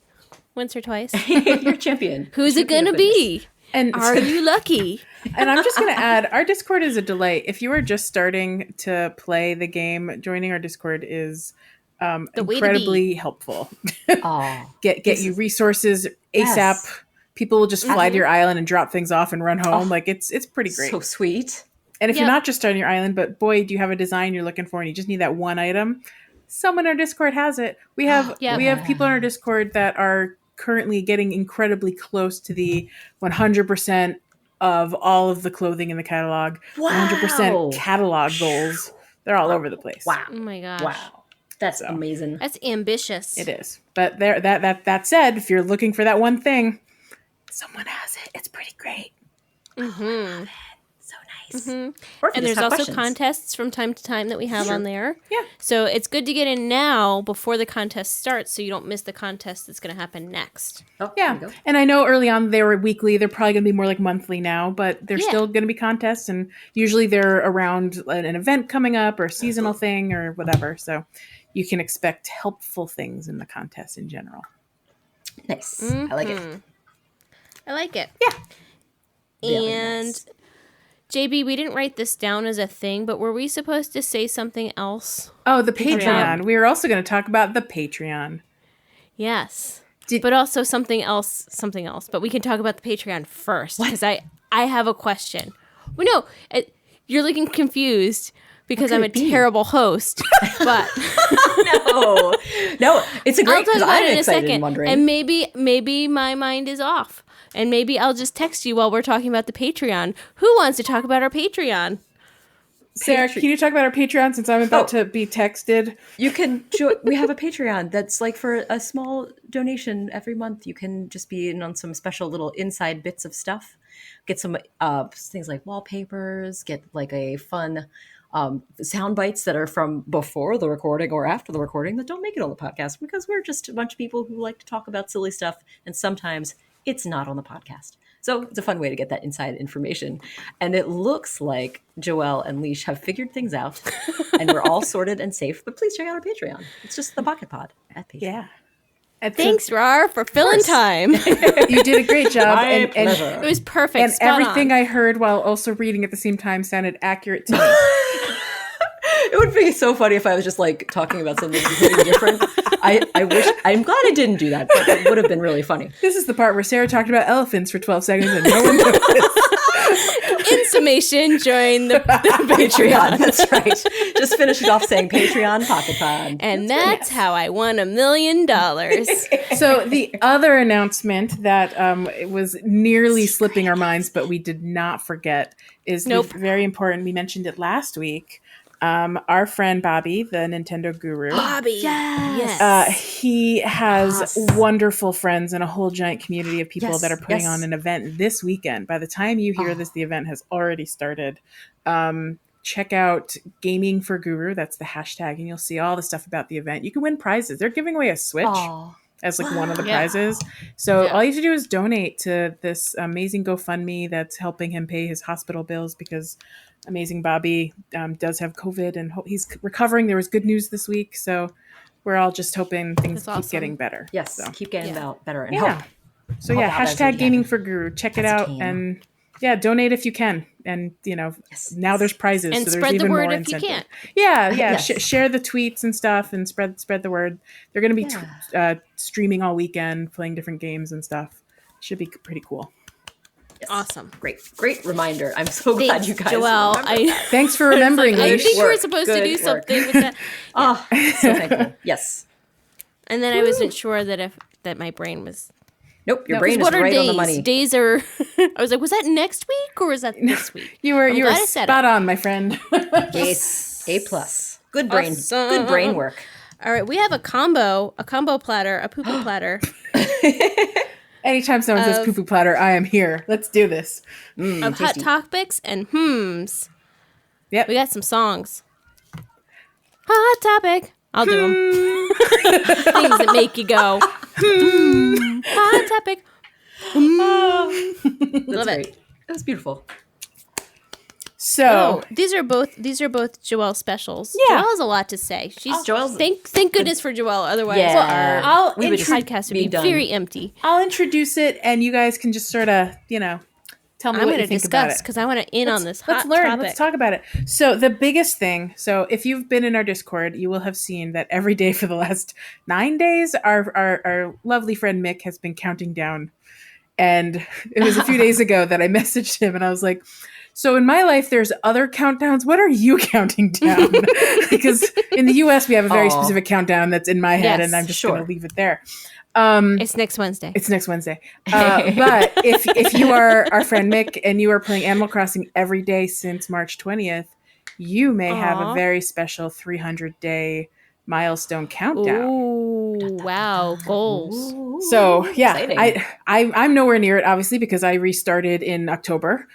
once or twice. You're a champion. Who's it Champion gonna of goodness. be? And Are you lucky? And I'm just going to add, our Discord is a delight. If you are just starting to play the game, joining our Discord is way to incredibly helpful. Oh, Get you resources ASAP. Yes. People will just fly to your island and drop things off and run home. Like it's pretty great. so sweet. And if you're not just starting your island, but boy, do you have a design you're looking for and you just need that one item, someone in our Discord has it. We have people in our Discord that are currently getting incredibly close to the 100% of all of the clothing in the catalog. Wow. 100% catalog goals. They're all over the place. Wow. Oh my gosh. Wow. That's amazing. That's ambitious. It is. But that said, if you're looking for that one thing, someone has it. It's pretty great. Mm-hmm. So nice. Mm-hmm. And there's also contests from time to time that we have on there. Yeah. So it's good to get in now before the contest starts so you don't miss the contest that's going to happen next. Oh, Yeah. And I know early on they were weekly. They're probably going to be more like monthly now, but they're still going to be contests. And usually they're around an event coming up or a seasonal thing or whatever. So you can expect helpful things in the contest in general. Nice. I like it. I like it. Yeah. And nice. JB, we didn't write this down as a thing, but were we supposed to say something else? Oh, the Patreon. We are also going to talk about the Patreon. Yes. But also something else. But we can talk about the Patreon first because I have a question. Well, no, you're looking confused because I'm a terrible host. But No, it's a great. I'll talk about I'm it in a excited second. and wondering. And maybe my mind is off. And maybe I'll just text you while we're talking about the Patreon. Who wants to talk about our Patreon? Sarah, can you talk about our Patreon since I'm about to be texted? You can we have a Patreon that's like for a small donation every month. You can just be in on some special little inside bits of stuff. Get some things like wallpapers, get like a fun sound bites that are from before the recording or after the recording that don't make it on the podcast because we're just a bunch of people who like to talk about silly stuff and sometimes it's not on the podcast. So it's a fun way to get that inside information. And it looks like Joelle and Leash have figured things out and we're all sorted and safe. But please check out our Patreon. It's just the Pocket Pod at Patreon. Yeah. Thanks, Rar, for filling time. You did a great job. My and pleasure. It was perfect. And Spot everything on. I heard while also reading at the same time sounded accurate to me. It would be so funny if I was just like talking about something completely different. I'm glad I didn't do that, but it would have been really funny. This is the part where Sarah talked about elephants for 12 seconds and no one noticed. In summation, join the Patreon, that's right. Just finish it off saying Patreon Pocket Pod. And that's how I won $1 million. So the other announcement that it was nearly slipping our minds, but we did not forget, is very important. We mentioned it last week. Our friend Bobby, the Nintendo guru. Bobby. Yes. He has wonderful friends and a whole giant community of people that are putting on an event this weekend. By the time you hear this, the event has already started. Check out Gaming for Guru. That's the hashtag, and you'll see all the stuff about the event. You can win prizes. They're giving away a Switch as like one of the prizes. So all you have to do is donate to this amazing GoFundMe that's helping him pay his hospital bills because amazing Bobby does have COVID and he's recovering. There was good news this week. So we're all just hoping things keep getting better. Yes, so. keep getting better and help. So help hashtag Gaming for Guru. Check it out and donate if you can. And now there's prizes. And so spread there's even the word more if incentive. you can't. Yeah. Share the tweets and stuff and spread the word. They're going to be streaming all weekend, playing different games and stuff. Should be pretty cool. Yes. Awesome. Great reminder. I'm so glad you guys Joelle. Thanks for remembering. I Leash. think we were supposed to do something with that. Oh, so thankful. Yes. And then I wasn't sure that my brain was. Nope, your brain is what are right days? on the money. Days are. I was like, was that next week or was that this week? You were spot on, my friend. Yes, A+. Good brain. Awesome. Good brain work. All right, we have a combo platter, a poo-poo platter. Anytime someone says poo-poo platter, I am here. Let's do this. Of hot topics and hms. Yep. We got some songs. Hot topic. I'll do them. Things that make you go. Hot topic. Love Great. it. That was beautiful. So these are both Joelle specials. Yeah. Joelle has a lot to say. She's Joelle's- thank goodness for Joelle. Otherwise, Yeah. our we would podcast would be done. very empty. I'll introduce it, and you guys can just sort of, Tell me I'm what going you to think about discuss it. because I want to in on this hot Let's learn. topic. Let's talk about it. So the biggest thing. So if you've been in our Discord, you will have seen that every day for the last 9 days, our lovely friend Mick has been counting down. And it was a few days ago that I messaged him, and I was like, "So in my life, there's other countdowns. What are you counting down?" Because in the U.S. we have a very specific countdown that's in my head, and I'm just going to leave it there. It's next Wednesday. It's next Wednesday. But if you are our friend Mick and you are playing Animal Crossing every day since March 20th, you may have a very special 300-day milestone countdown. Ooh, wow, goals. So yeah, Exciting. I'm nowhere near it, obviously, because I restarted in October.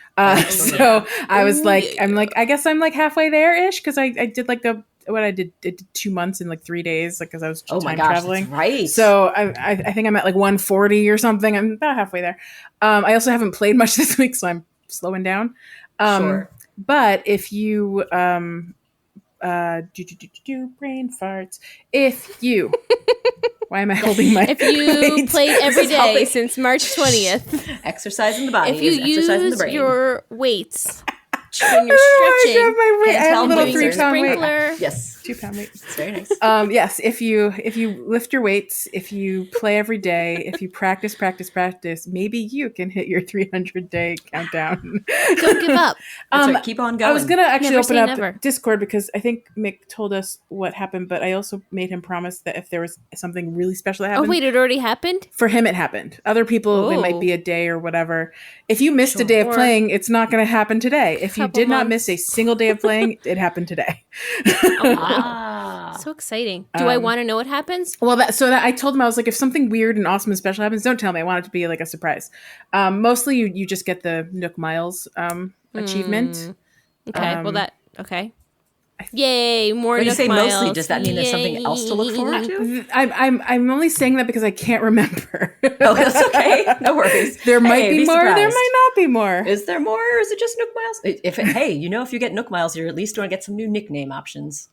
So I was I guess I'm like halfway there ish, because I did like I did 2 months in like 3 days, like because I was time traveling. That's right. So I think I'm at like 140 or something. I'm about halfway there. I also haven't played much this week, so I'm slowing down. Sure. But if you brain farts. If you why am I holding my If you played every day since March 20th, exercising the body. if you is exercising the use brain. your weights when you're stretching, I have a little moving 3-pound weight. sprinkler. Yes. 2-pound weight. It's very nice. Yes, if you lift your weights, if you play every day, if you practice, maybe you can hit your 300-day countdown. Don't give up. That's right. Keep on going. I was gonna actually Never open say up never. Discord because I think Mick told us what happened, but I also made him promise that if there was something really special that Oh happened, wait, it already happened? for him it happened. Other people it might be a day or whatever. If you missed a day of Or playing, it's not going to happen today. If you couple did not miss a months. single day of playing, it happened today. So exciting. Do I want to know what happens? Well, I told him, I was like, if something weird and awesome and special happens, don't tell me. I want it to be like a surprise. Mostly you just get the Nook Miles achievement. Okay. Okay. Yay! More When you Nook say Miles. mostly, does that mean there's something else to look forward to? I'm only saying that because I can't remember. Oh, that's okay. No worries. There might be more. surprised. There might not be more. Is there more, or is it just Nook Miles? If you get Nook Miles, you're at least going to get some new nickname options.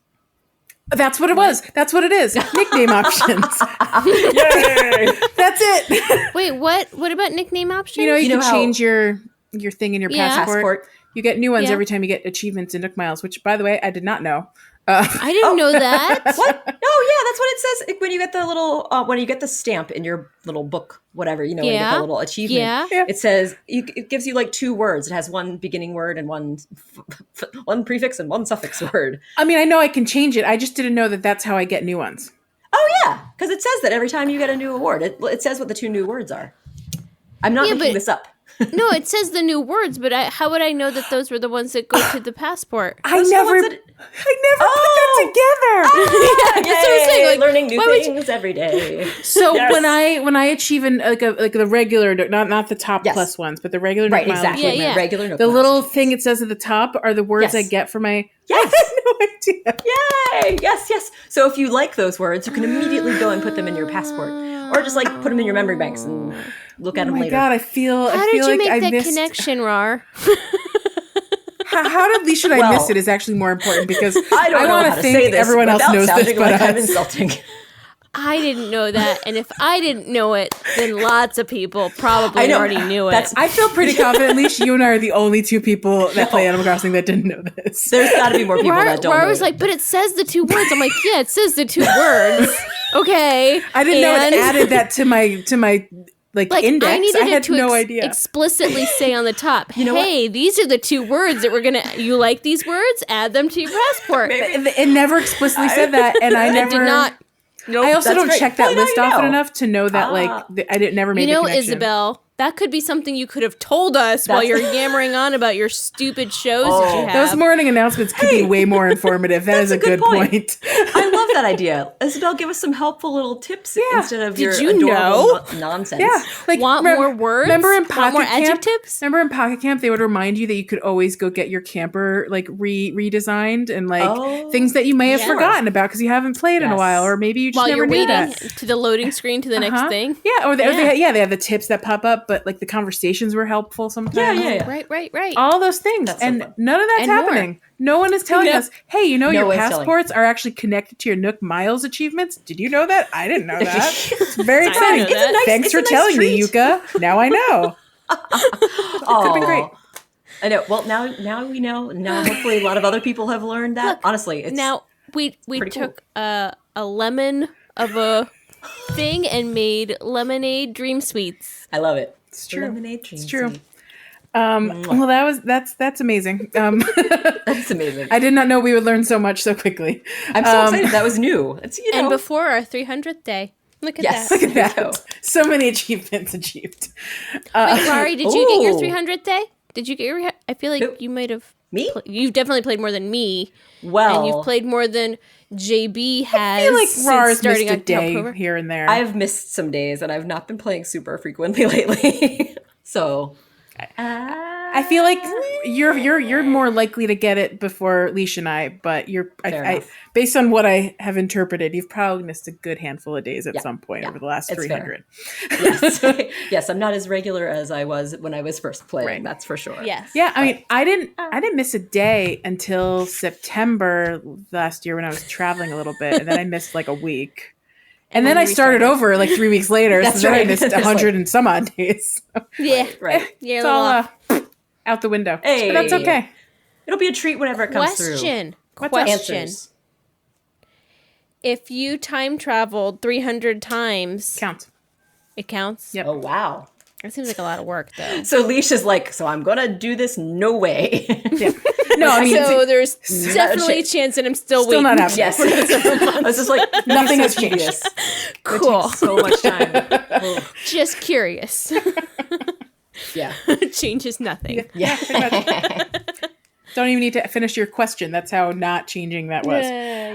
That's what it was. That's what it is. Nickname options. Yay! That's it. Wait, what? What about nickname options? You know can how- change your thing in your passport. You get new ones Yeah. every time you get achievements in Nook Miles, which, by the way, I did not know. I didn't know that. What? No, yeah, that's what it says when you get the little when you get the stamp in your little book, whatever, when you get the little achievement. Yeah. It says it gives you like 2 words. It has one beginning word and one prefix and one suffix word. I mean, I know I can change it. I just didn't know that that's how I get new ones. Oh yeah, because it says that every time you get a new award, it says what the 2 new words are. I'm not making this up. No, it says the new words, but how would I know that those were the ones that go to the passport? I never put that together. Yeah, that's what I'm saying. Like, learning new why would things every day. So when I achieve like the regular, not the top plus ones, but the regular Nook Miles exactly. achievement, Regular Nook the Miles. little thing it says at the top are the words I get for my. Yes. I had no idea. Yay! Yes. So if you like those words, you can immediately go and put them in your passport, or just like put them in your memory banks and look at them later. Oh my god! I feel. How I did feel you like I make that missed. connection, Rar? How did should I miss it is actually more important because I don't know want how to to say think this everyone else without knows this, sounding but like I'm us. insulting. I didn't know that, and if I didn't know it, then lots of people probably already knew it. I feel pretty confident. At least you and I are the only 2 people that play Animal Crossing that didn't know this. There's got to be more people that don't know. Rar was like, but it says the 2 words. I'm like, yeah, it says the 2 words. Okay. I didn't know it added that to my index. I needed had it to no idea. explicitly say on the top, know hey, these are the 2 words that we're gonna. You like these words? Add them to your passport. It never explicitly said that, and I never did not. Nope, I also that's don't great. check that Well, now list you often know. enough to know that I didn't never made You know, the connection. Isabel, that could be something you could have told us while you're yammering on about your stupid shows that you have. Those morning announcements could be way more informative. That is a good point. I love that idea. Isabel, give us some helpful little tips instead of your you adorable nonsense. Yeah, like Want more words? Remember in Want Pocket more Camp? adjectives? Remember in Pocket Camp, they would remind you that you could always go get your camper like redesigned and things that you may have forgotten about because you haven't played in a while, or maybe you just While never you're knew waiting that. to the loading screen to the next thing. Yeah, or they have the tips that pop up, but like the conversations were helpful sometimes. Yeah. Right. All those things, and fun. none of that's And more. happening. No one is telling us, hey, you know, your one's telling. passports are actually connected to your Nook Miles achievements. Did you know that? I didn't know that. It's very exciting. know that. Thanks it's for a nice telling me, treat. Yuka. Now I know. Could have been great. I know. Well, now we know. Now hopefully a lot of other people have learned that. Honestly, it's Now we took a lemon of a thing and made lemonade dream sweets. I love it. It's true. Lemonade dream It's true. sweet. Well, that's amazing. That's amazing. I did not know we would learn so much so quickly. I'm so excited. That was new. It's And before our 300th day. Look at that. Look at There you go. that. So many achievements achieved. Wait, Mari, did you get your Ooh. 300th day? Did you get your? I feel like Who? you might have. Me? You've definitely played more than me. Well, And you've played more than JB has. I feel like since Rars starting missed a day October. here and there. I've missed some days, and I've not been playing super frequently lately. So I feel like you're more likely to get it before Leash and I, but Fair I enough. based on what I have interpreted, you've probably missed a good handful of days at some point yeah, over the last it's 300. yes, yes, I'm not as regular as I was when I was first playing. Right. That's for sure. Yes. Yeah, I mean, I didn't miss a day until September last year when I was traveling a little bit, and then I missed like a week. And then I started over like 3 weeks later, That's so then I right. missed It's 100 and some odd days. Yeah. Right. Yeah. It's all out the window. Hey. But that's okay. It'll be a treat whenever it comes through. Question. What's up? Question. Answers. If you time traveled 300 times, Count. it counts? Yep. Oh wow. That seems like a lot of work, though. So Leash is like, so I'm gonna do this. No way. Yeah. No, I mean, So there's not definitely a a chance that I'm still still waiting. not happening. Yes. I was just like, Nothing has so changed. tedious. Cool. So much time. Ugh. Just curious. Yeah. Changes nothing. Yeah. Don't even need to finish your question. That's how not changing that was.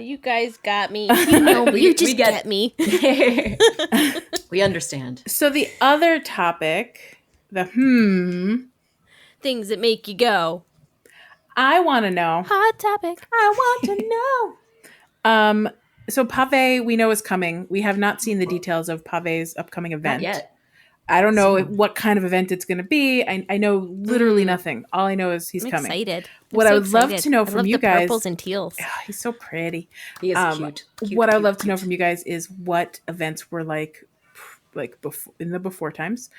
You guys got me. You know me. You just get- get me. We understand. So the other topic, Things that make you go. I want to know. Hot topic. I want to know. So Pavé, we know is coming. We have not seen the details of Pavé's upcoming event Not yet. I don't know what kind of event it's going to be. I know literally nothing. All I know is he's I'm coming. excited. What I would love to know from you guys. Purples and teals. Oh, he's so pretty. He is cute. What I'd love to know from you guys is what events were like before, in the before times.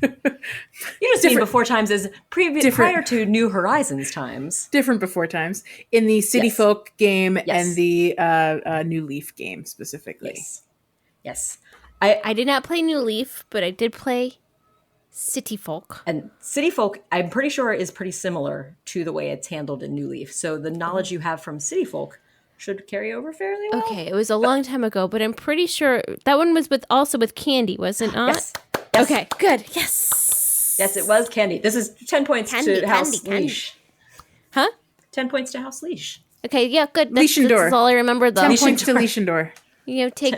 You just mean before times as prior to New Horizons times. Different before times in the City Folk game Yes. and the New Leaf game specifically. Yes. I did not play New Leaf, but I did play City Folk. And City Folk, I'm pretty sure, is pretty similar to the way it's handled in New Leaf. So the knowledge you have from City Folk should carry over fairly well. Okay, it was a long time ago, but I'm pretty sure that one was also with Candy, was it not? Yes. Okay, good. Yes. Yes, it was Candy. This is 10 points to House Leash. Huh? 10 points to House Leash. Okay, yeah, good. Leashendor. That's all I remember, though. 10 points to Leashendor. You know, take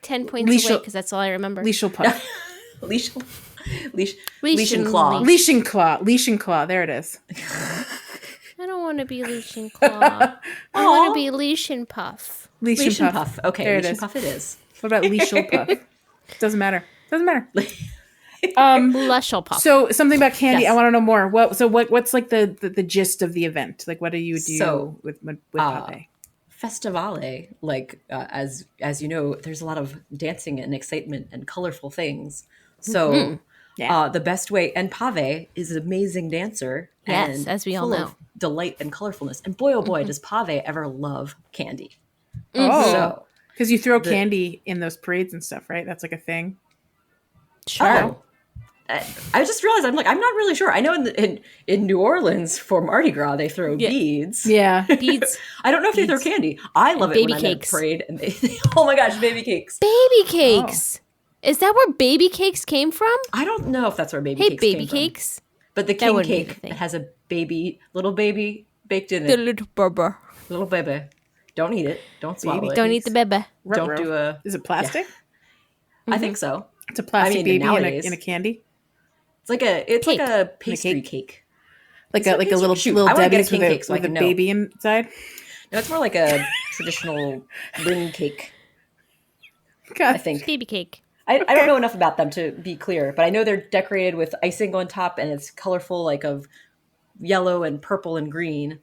10 points Leash- away because that's all I remember. Leashelpuff. Leash and and Claw. Leash. Leash and Claw. There it is. I don't want to be Leash and Claw. I want to be Leash and Puff. Leash Leash and and Puff. Puff. Okay, There it Leash and is. Puff it is. What about Leashelpuff? Doesn't matter. Lushel Puff. So something about Candy. Yes. I want to know more. What's like the gist of the event? Like, what do you do with Pavé? Festivale, like as you know, there's a lot of dancing and excitement and colorful things. So the best way, and Pavé is an amazing dancer. Yes, and as we all full know. of delight and colorfulness. And boy, oh boy, does Pavé ever love candy. Oh, So because you throw candy in those parades and stuff, right? That's like a thing. Sure. I just realized I'm not really sure. I know in New Orleans for Mardi Gras they throw beads. Yeah. Beads. I don't know if they throw candy. I love it baby when I'm cakes. at a parade and they oh my gosh, baby cakes. Baby cakes. Is that where baby cakes came from? I don't know if that's where baby Hey, cakes baby came from. cakes. But the king wouldn't be the cake thing. has a little baby baked in The it. little bubba. Little baby. Don't eat it. Don't swallow it. Don't eat the bebe. Don't do a. Is it plastic? I think so. It's a plastic I mean, baby nowadays- in a candy. It's like a pastry cake? cake. Like Is a it like a pastry? little Shoot, little I wanna get a Debbie's king with cake so I with a can know. baby inside. No, it's more like a traditional ring cake. God. I think. Baby cake. I don't know enough about them to be clear, but I know they're decorated with icing on top, and it's colorful, like of yellow and purple and green.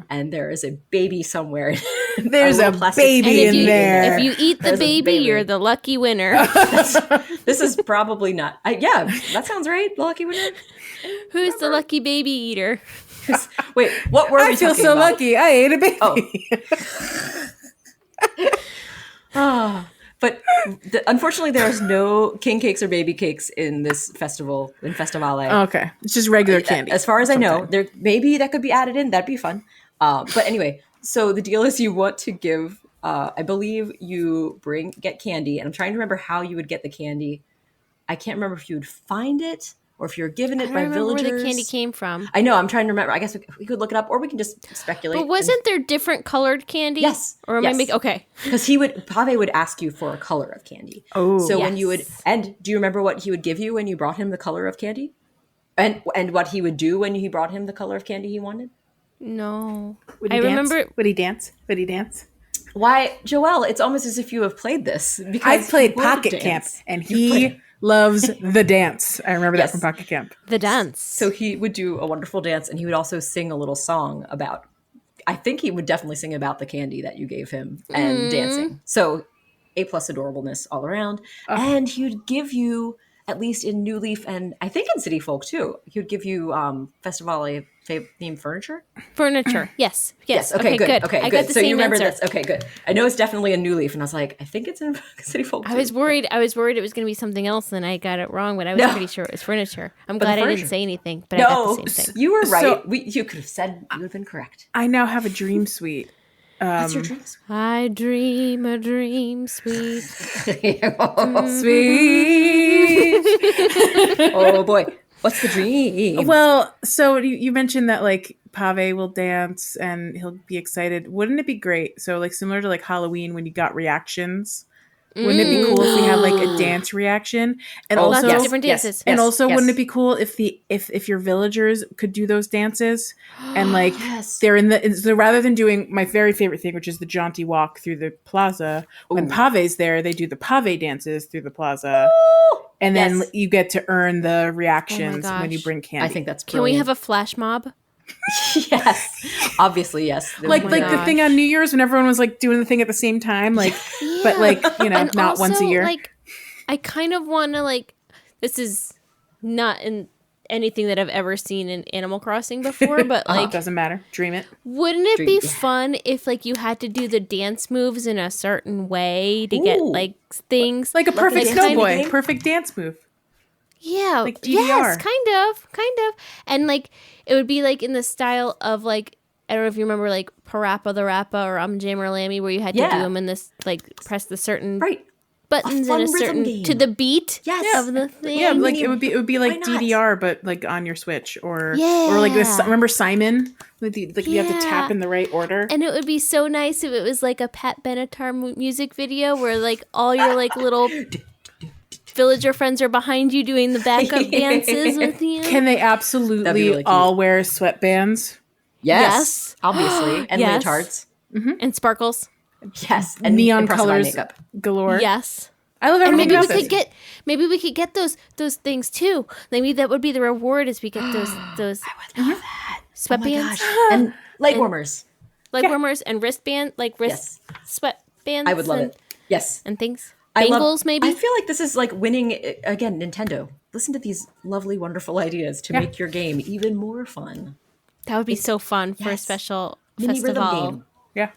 And there is a baby somewhere. There's a little plastic baby And in there. if you eat the There's a baby, baby. you're the lucky winner. This is probably not. Yeah, that sounds right. The lucky winner. Who's the lucky baby eater? Wait, what were we I feel talking so about? lucky. I ate a baby. But unfortunately, there is no king cakes or baby cakes in this festival, in Festivale. Okay. It's just regular candy. As far as I know, there maybe that could be added in. That'd be fun. But anyway, so the deal is you want to give. I believe you get candy, and I'm trying to remember how you would get the candy. I can't remember if you would find it or if you're given it by villagers. Where the candy came from. I know. I'm trying to remember. I guess we could look it up, or we can just speculate. But wasn't there different colored candy? Yes. Or am I making? Okay. Because Pavé would ask you for a color of candy. Oh. So when you would, and do you remember what he would give you when you brought him the color of candy? And what he would do when you brought him the color of candy he wanted? No. Would he I dance? remember. Would he dance? Would he dance? Why, Joelle, it's almost as if you have played this. Because I've played he would Pocket dance. Camp, and he loves the dance. I remember that from Pocket Camp. The dance. So he would do a wonderful dance, and he would also sing a little song about, I think he would definitely sing about the candy that you gave him and dancing. So A+ adorableness all around. And he would give you, at least in New Leaf and I think in City Folk too, he would give you Festivale themed furniture. Furniture. Yes. Okay, good. Okay, I good. got the So same you remember answer. this. Okay, good. I know it's definitely a New Leaf, and I was like, I think it's in City Folk too. I was worried it was going to be something else, and I got it wrong. But I was pretty sure it was furniture. I'm glad I furniture. didn't say anything, but I got the same thing. You were right. So- You could have said, you would have been correct. I now have a dream suite. What's your dreams? I dream a dream sweet. Sweet. Oh boy. What's the dream? Well, so you mentioned that like Pavé will dance and he'll be excited. Wouldn't it be great? So like similar to like Halloween when you got reactions. Wouldn't it be cool if we had like a dance reaction? And Lots also of different dances. and also wouldn't it be cool if your villagers could do those dances and like they're so rather than doing my very favorite thing, which is the jaunty walk through the plaza, when Pavé's there, they do the Pavé dances through the plaza. And then you get to earn the reactions when you bring candy. I think that's Can we brilliant. have a flash mob? Yes. Obviously, yes. like the thing on New Year's when everyone was like doing the thing at the same time, like but like, you know, And not also, once a year. Like, I kind of want to like. This is not in anything that I've ever seen in Animal Crossing before, but like, doesn't matter. Dream it. wouldn't it be fun if like you had to do the dance moves in a certain way to get like things Like a perfect kind of snowboy, game? perfect dance move. Yeah, Like DDR. yes, kind of, and like it would be like in the style of like I don't know if you remember like Parappa the Rappa or Jammer Lammy, where you had to do them in this like press the certain buttons fun in a rhythm certain game. to the beat Yes. of the thing. Yeah, like it would be like Why not? DDR, but like on your Switch or like this. Remember Simon? Like you have to tap in the right order. And it would be so nice if it was like a Pat Benatar music video where like all your like little villager friends are behind you doing the backup dances with you. Can they absolutely really cute. all wear sweatbands? Yes. Obviously. And Yes. leotards. And sparkles. Yes. And Neon and press-on colors makeup. galore. Yes. I love And everything maybe about this. maybe we could get those things too. Maybe that would be the reward is we get those I would love that. sweatbands, And leg warmers. leg warmers, and wristband like wrist sweatbands. I would love and, it. Yes. and things. I love- Bangles, maybe. I feel like this is like winning again. Nintendo, listen to these lovely, wonderful ideas to make your game even more fun. That would be so fun for a yes. special Mini rhythm festival. game. Yeah.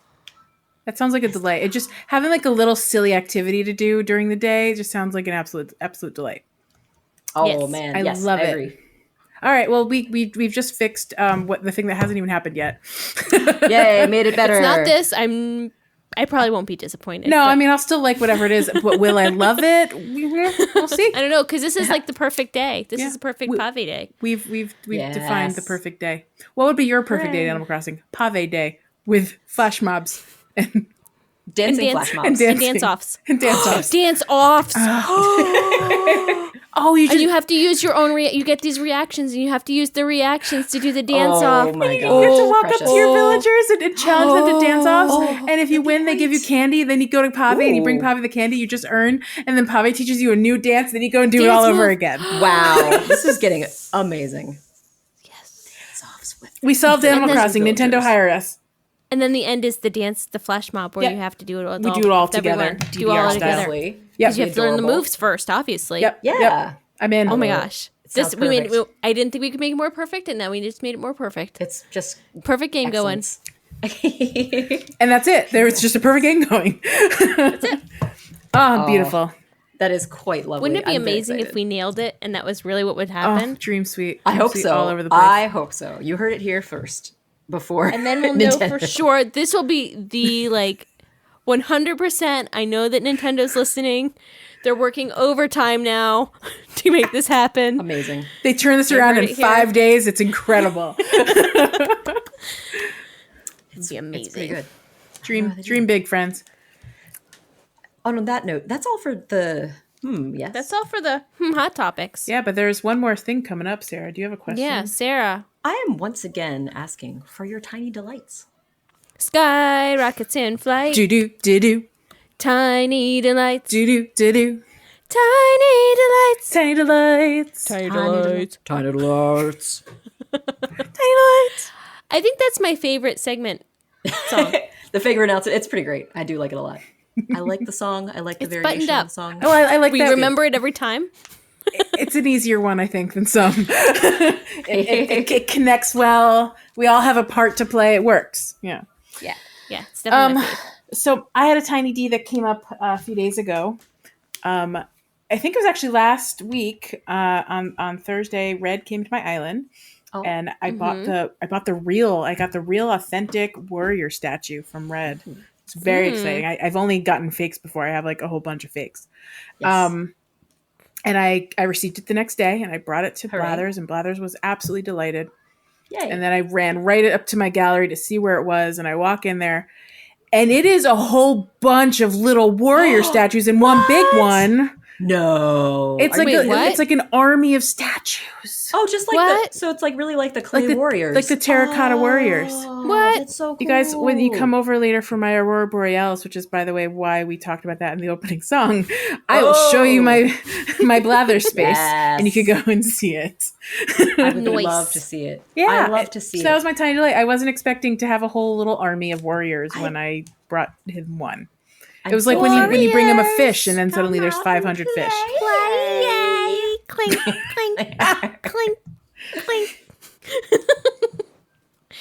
That sounds like a delight. It just having like a little silly activity to do during the day just sounds like an absolute delight. Oh Yes. man, I yes, love I it. agree. All right. Well, we've just fixed what the thing that hasn't even happened yet. Yay, made it better. It's not this. I probably won't be disappointed. No, but I mean I'll still like whatever it is, but will I love it? We'll see. I don't know because this is like the perfect day. This is a perfect Pavé day. We've Yes. defined the perfect day. What would be your perfect day in Animal Crossing? Pavé day with flash mobs and Dancing And flash mobs. and dancing dance offs. and dance offs. Dance offs. Oh, you And just you have to use your own. You get these reactions, and you have to use the reactions to do the dance off. Oh my you god. have to walk precious. up to your villagers and challenge them to dance offs. And if you win, they give you candy. Then you go to Pavé and you bring Ooh. Pavé the candy you just earned. And then Pavé teaches you a new dance. Then you go and do it Dance all over move. again. Wow, this is getting amazing. Yes. Dance offs with We solved Animal then Crossing. villagers. Nintendo hire us. And then the end is the dance, the flash mob, where Yep. you have to do it. We do it all with everyone. together. Do all DDR style. together. Obviously. Yep. Because you have to learn the Adorable. moves first, obviously. Yep. Yeah. Yep. I'm in. Oh my gosh. Sounds perfect. I didn't think we could make it more perfect, and now we just made it more perfect. It's just Perfect game going. excellence. And that's it. There's just a perfect game going. That's it. Oh, beautiful. That is quite lovely. Wouldn't it be I'm very amazing if excited. we nailed it and that was really what would Oh, happen? dream sweet. I Dream hope sweet so. All over the place. I hope so. You heard it here first. Before. And then we'll know for Nintendo. sure. This will be the 100%. I know that Nintendo's listening. They're working overtime now to make this happen. Amazing. They turn this around heard in it here. 5 days. It's incredible. It'd be amazing. It's pretty good. Dream big, friends. On that note, that's all for the yes. That's all for the hot topics. Yeah, but there's one more thing coming up, Sarah. Do you have a question? Yeah, Sarah. I am once again asking for your tiny delights. Sky rockets in flight. Do-do. Tiny delights. Do-do. Do-do. Tiny delights. Tiny delights. Tiny Tiny delights. Tiny delights. I think that's my favorite segment song. The figure announcement. It's pretty great. I do like it a lot. I like the song. I like the It's variation buttoned of up. the song. Oh, I like We that. remember it every time. It's an easier one, I think, than some. It connects well. We all have a part to play. It works. Yeah. Yeah, it's definitely my fave. So I had a tiny D that came up a few days ago. I think it was actually last week on Thursday. Red came to my island, and I bought the real. I got the real authentic warrior statue from Red. It's very exciting. I've only gotten fakes before. I have a whole bunch of fakes. Yes. And I received it the next day, and I brought it to Hooray. Blathers, and Blathers was absolutely delighted. Yay. And then I ran right up to my gallery to see where it was, and I walk in there, and it is a whole bunch of little warrior statues in one big one. No. It's Are like you- what? it's like an army of statues, Oh, just like What? so it's like really like the clay like the warriors. like the terracotta warriors. What? That's so cool. You guys, when you come over later for my Aurora Borealis, which is, by the way, why we talked about that in the opening song, I will show you my Blather space, and you could go and see it. I would Nice. love to see it. Yeah, I love to see so it. that was my tiny delight. I wasn't expecting to have a whole little army of warriors when I brought him one. It was like when you bring him a fish, and then suddenly there's 500 fish. Yay! Clink, clink, clink, clink.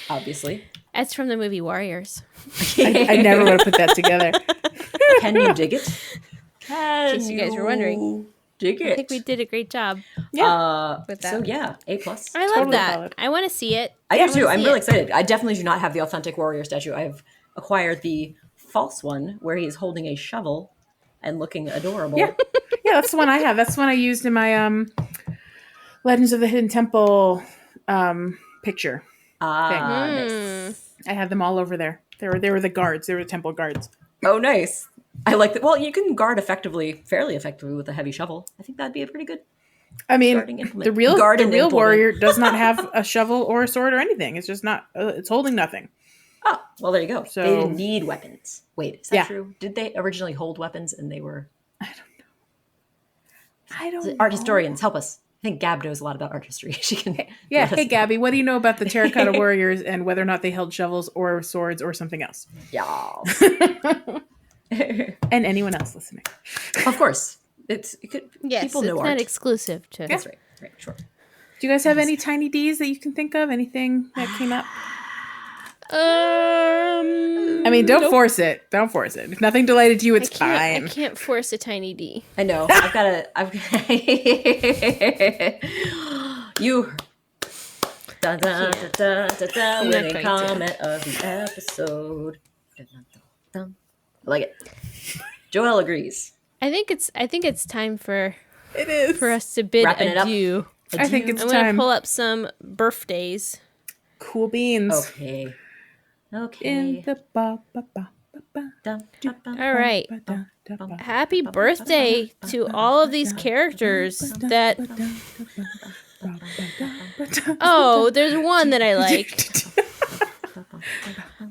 Obviously. That's from the movie Warriors. I never would have put that together. Can you dig it? In case you guys were wondering. Dig it. I think we did a great job. with that. So yeah, A+. I love Totally that. solid. I want to see it. I do too. wanna I'm see really it. excited. I definitely do not have the authentic warrior statue. I've acquired the false one where he's holding a shovel and looking adorable. Yeah, that's the one I have. That's the one I used in my Legends of the Hidden Temple picture. Nice. I had them all over there. They were the guards. They were the temple guards. Oh, nice. I like that. Well, you can guard fairly effectively with a heavy shovel. I think that'd be a pretty good. I mean, Gardening implement. the real Garden implement. warrior does not have a shovel or a sword or anything. It's just not. It's holding nothing. Oh, well, there you go. So- They didn't need weapons. Wait, is that Yeah. true? Did they originally hold weapons and they were I don't. art historians? Help us. I think Gab knows a lot about art history. She can. Yeah. let us Hey, know. Gabby, what do you know about the terracotta warriors and whether or not they held shovels or swords or something else? Yeah. And anyone else listening? Of course. It could. Yes, people it's know not art. exclusive to. That's right. Right. Sure. Do you guys have any tiny Ds that you can think of? Anything that came up? I I mean, don't force it. Don't force it. If nothing delighted you, it's I fine. can't force a tiny D. I know. I've got to. You. Dun, dun, dun, dun, dun, dun, not winning going to. comment of the episode. Dun, dun, dun, dun. I like it. Joelle agrees. I think it's time for It is. for us to bid Wrapping it up. adieu. I think it's I'm gonna time. pull up some birthdays. Cool beans. Okay. Okay. In the ba ba ba ba ba. Dun, dun, dun. All right. Ba, da, da, ba, Happy birthday to all of these characters that ba, da, da, ba, ba, da, ba, da. oh, there's one that I liked.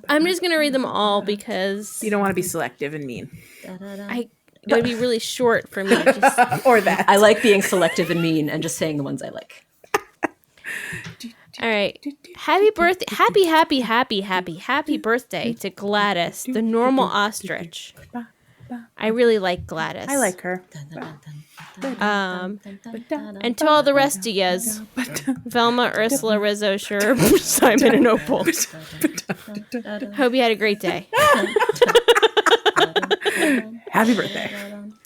I'm just gonna read them all because You don't want to be selective and mean. it would be really short for me to just Or that. I like being selective and mean and just saying the ones I like. All right. Happy birthday. Happy birthday to Gladys, the normal ostrich. I really like Gladys. I like her. And to all the rest of yous, Velma, Ursula, Rizzo, Sher, Simon, and Opal. Hope you had a great day. Happy birthday.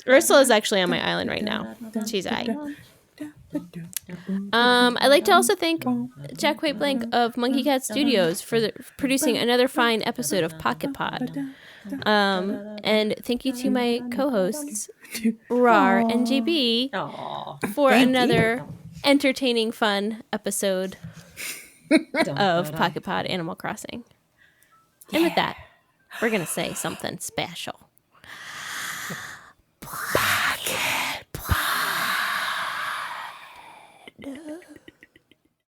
Ursula is actually on my island right now. She's I'd like to also thank Jack White Blank of Monkey Cat Studios for producing another fine episode of Pocket Pod. And thank you to my co-hosts, Rar and JB, for another entertaining, fun episode of Pocket Pod Animal Crossing. And with that, we're going to say something special.